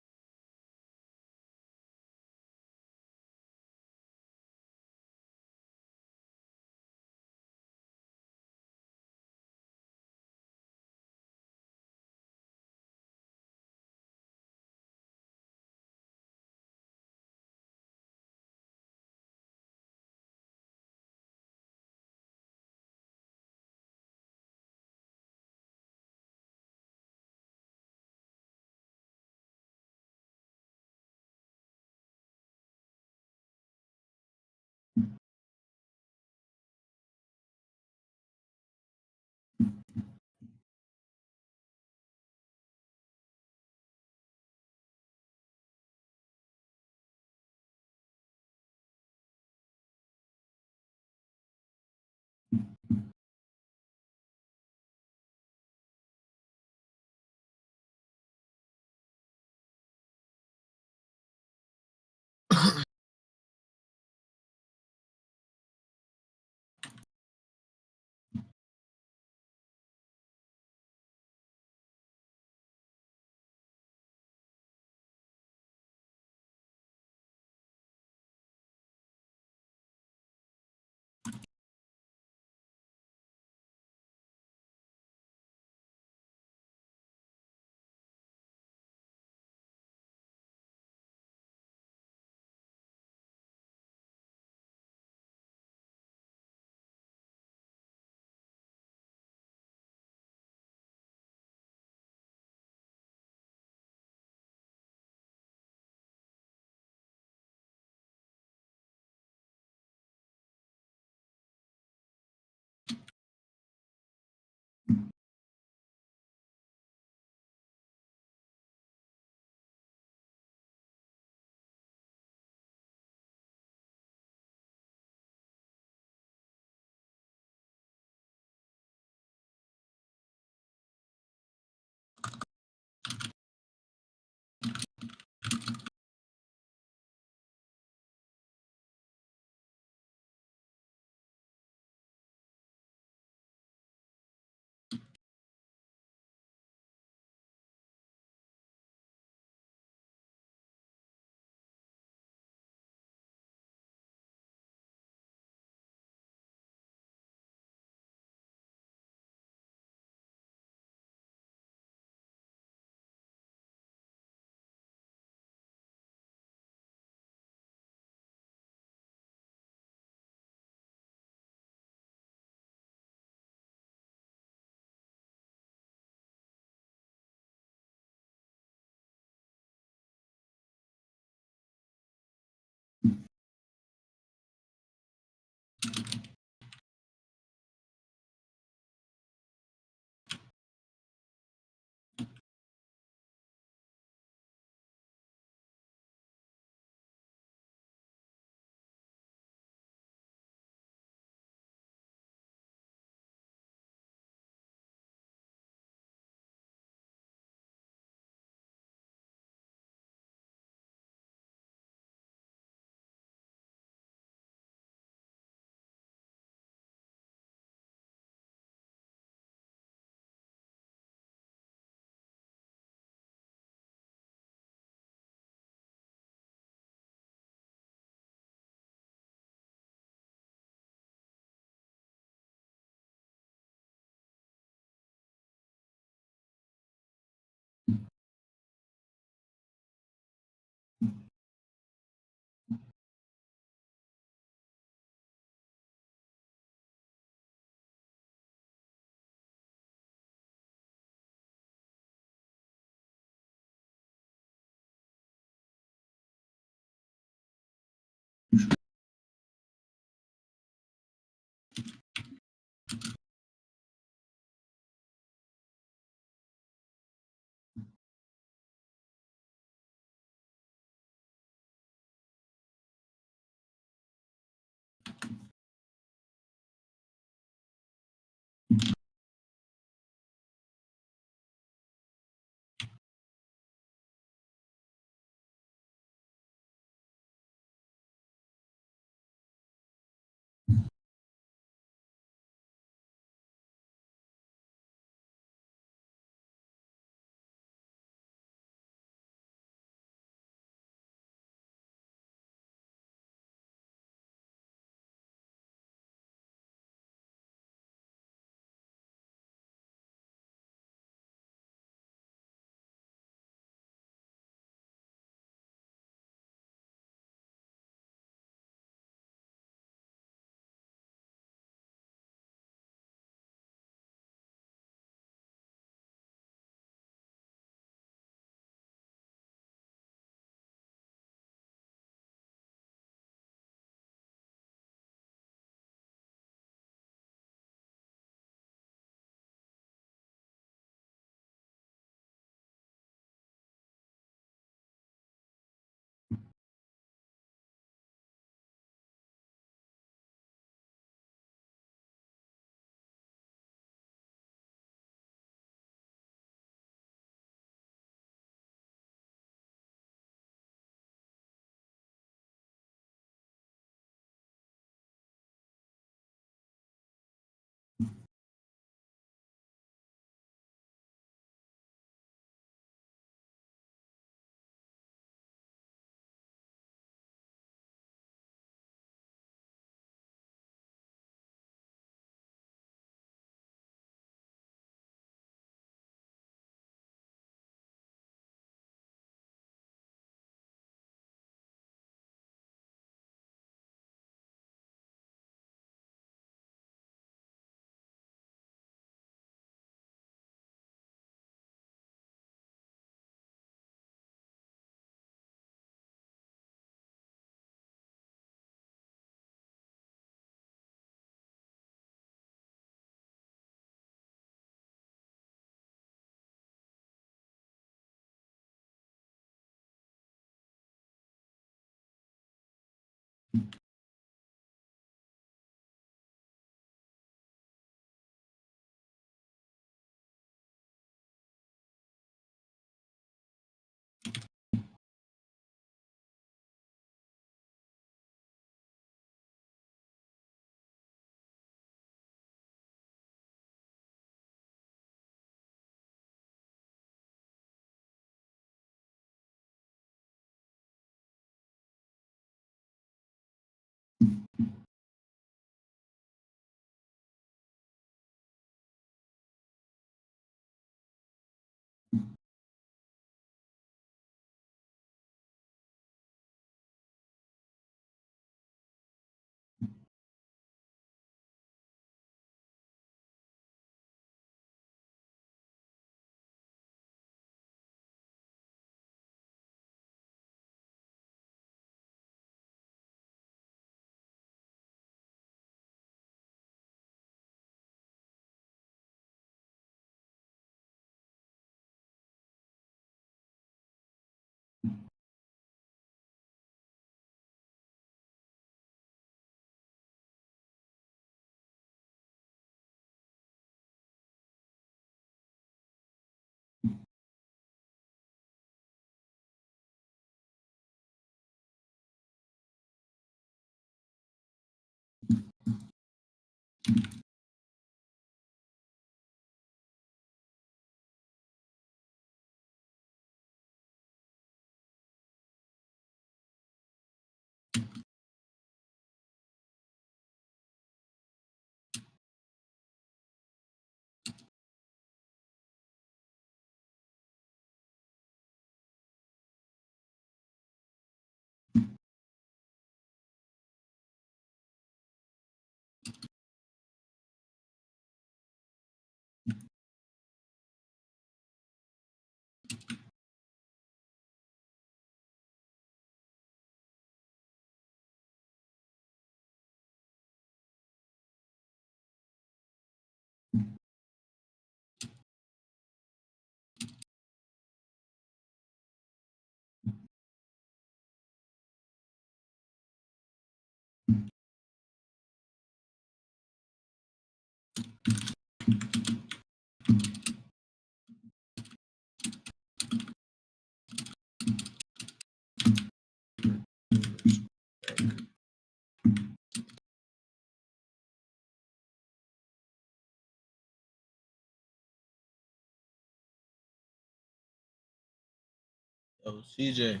[SPEAKER 4] Yo, CJ.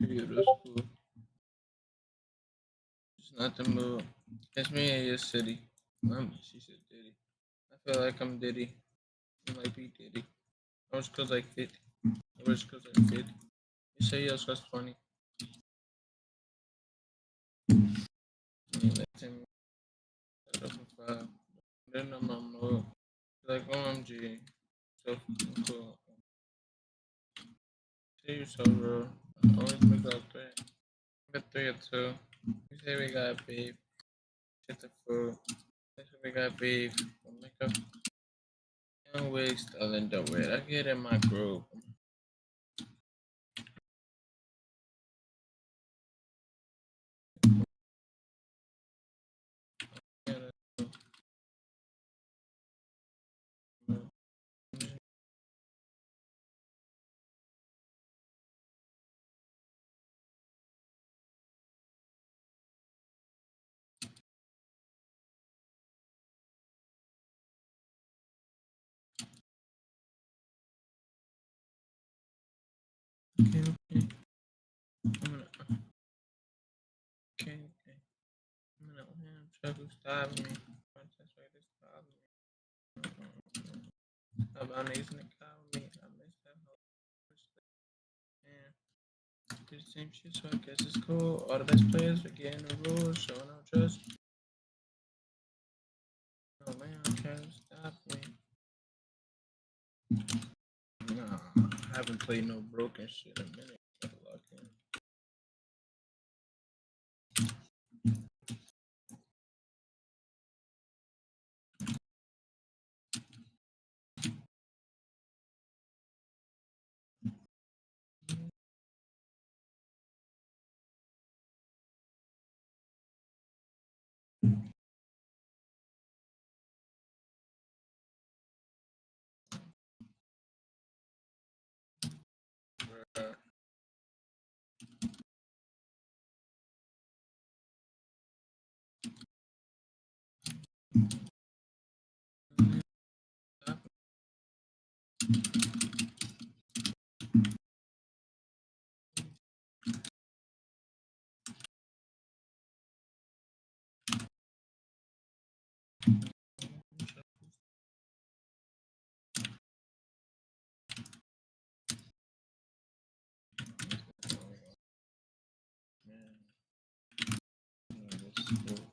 [SPEAKER 4] Yeah, that's cool. It's nothing but it's me and your city. She said Diddy. I feel like I'm Diddy. I might be Diddy. I was cause like 50. I was cause like 50. You say yes, that's funny. Let him set up a five. Then I'm on like OMG. So cool. See you so bro. I always make up three. Got three or two. We say we got beef. Shit the food. We say we got beef. We'll make up young wigs, telling the way I get in my group. Okay, okay. Okay, okay. I'm gonna try to stop me. That's why they stop me. How about niggas in the car with me? I missed that whole man. Do the same shit, so I guess it's cool. All the best players are getting the rules, showing no trust. Oh man, I'm trying to stop me. Nah, I haven't played no broken shit in a minute. Gotta lock in. Bruh. Stop man. This is cool.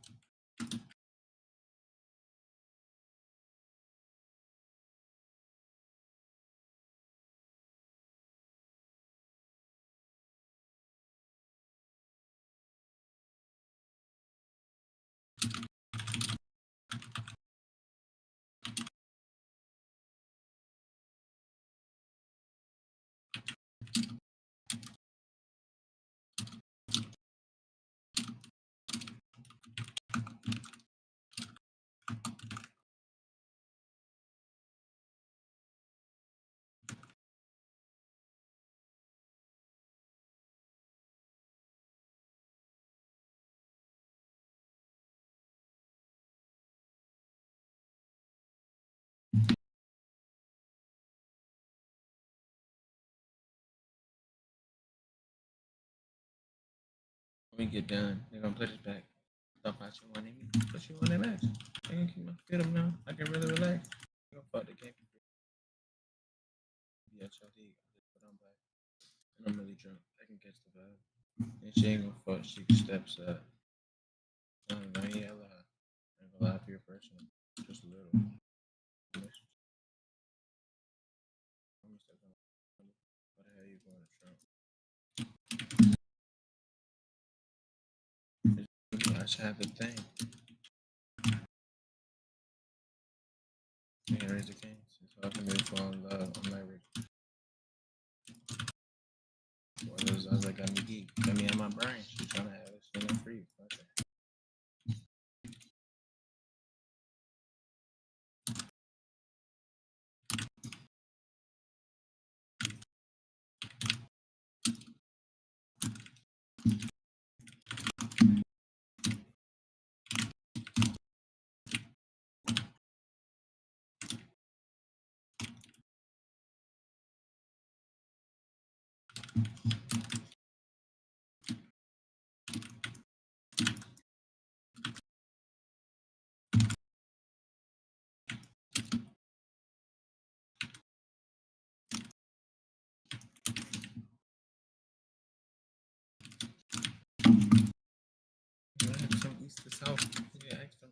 [SPEAKER 4] When we get done, they're gonna play this back. Talk about you wanting me, but you want that match. I can keep my feet up now. I can really relax. I'm gonna fuck the game. Yeah, Charlie, but I'm back. And I'm really drunk. I can catch the vibe. And she ain't gonna fuck. She can steps up. I don't know. Yeah, lie. I ain't gonna lie for your person. Just a little. I'm gonna step on. What the hell you going to Trump? I should have the thing. Can't raise the king. So I can really fall in love. I'm like, what is I was like, got me geek. Got me in my brain. She's trying to have it. So I'm free. Okay. Oh, yeah, extra.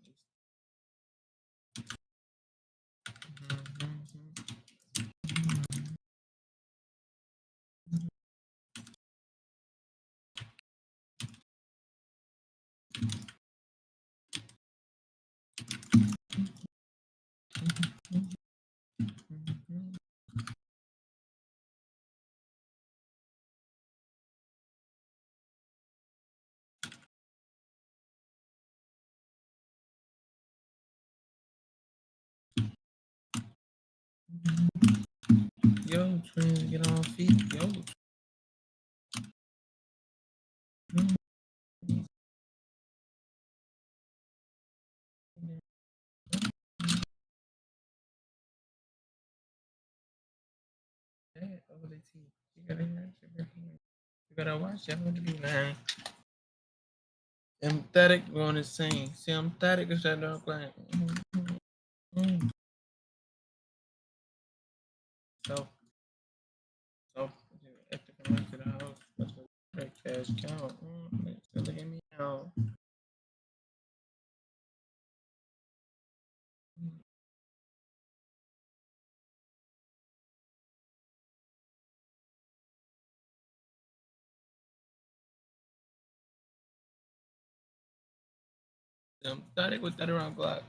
[SPEAKER 4] Yo, twins, get on feet. Yo. Over the tea. You gotta hear it. You gotta watch it. What to do now? I'm static going insane. See, I'm static because that dog like. So, if they come back to the house, that's what that cash count. Look at me now. I'm static with that around Glock.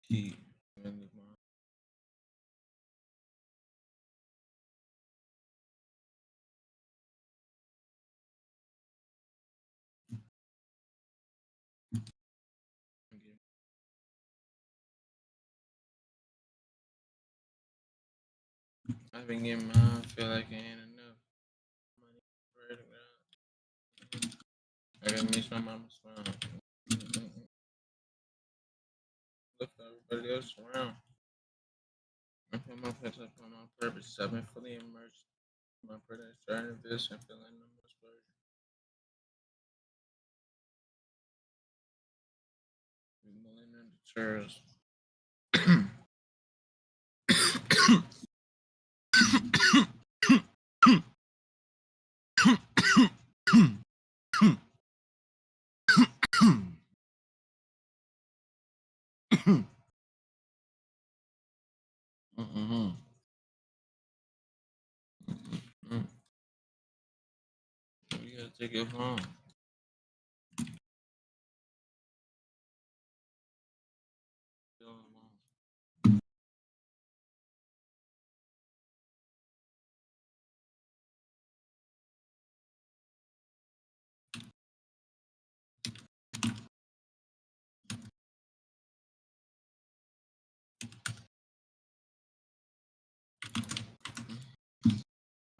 [SPEAKER 4] Key. I've been getting mine. I feel like it ain't enough. Money for it, I gotta miss my mama's smile. Look for everybody else around. I put my pets up on my purpose. I've been fully immersed in my purpose, trying to this and feeling no more exposure. Mulling in the chairs. Mm-hmm. Mm-hmm. You gotta take it home. Feel alone.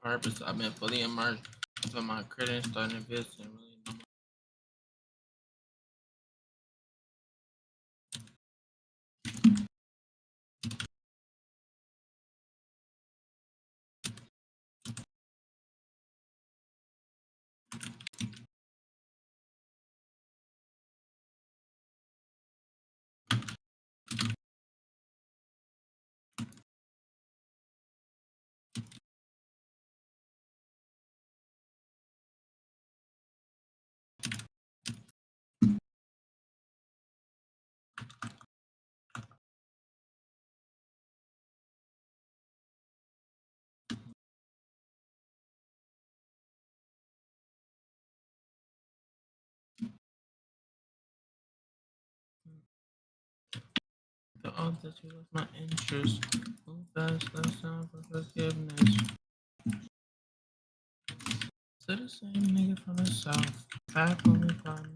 [SPEAKER 4] Purpose. I've been fully immersed. I put my credit starting to invest and really know the odds that you lost my interest. Move fast, less time for forgiveness. To the same nigga from the south. Back when we found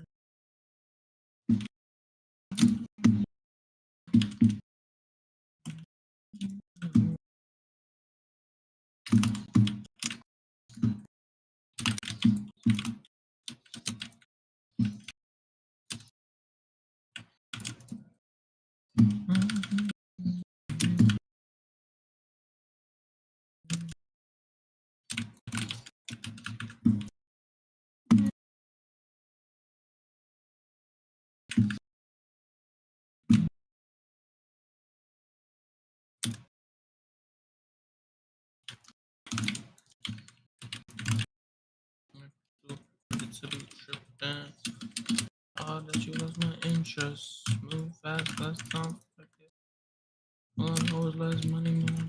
[SPEAKER 4] Oh, that you lost my interest. Move fast, less time. All I know is less money, money.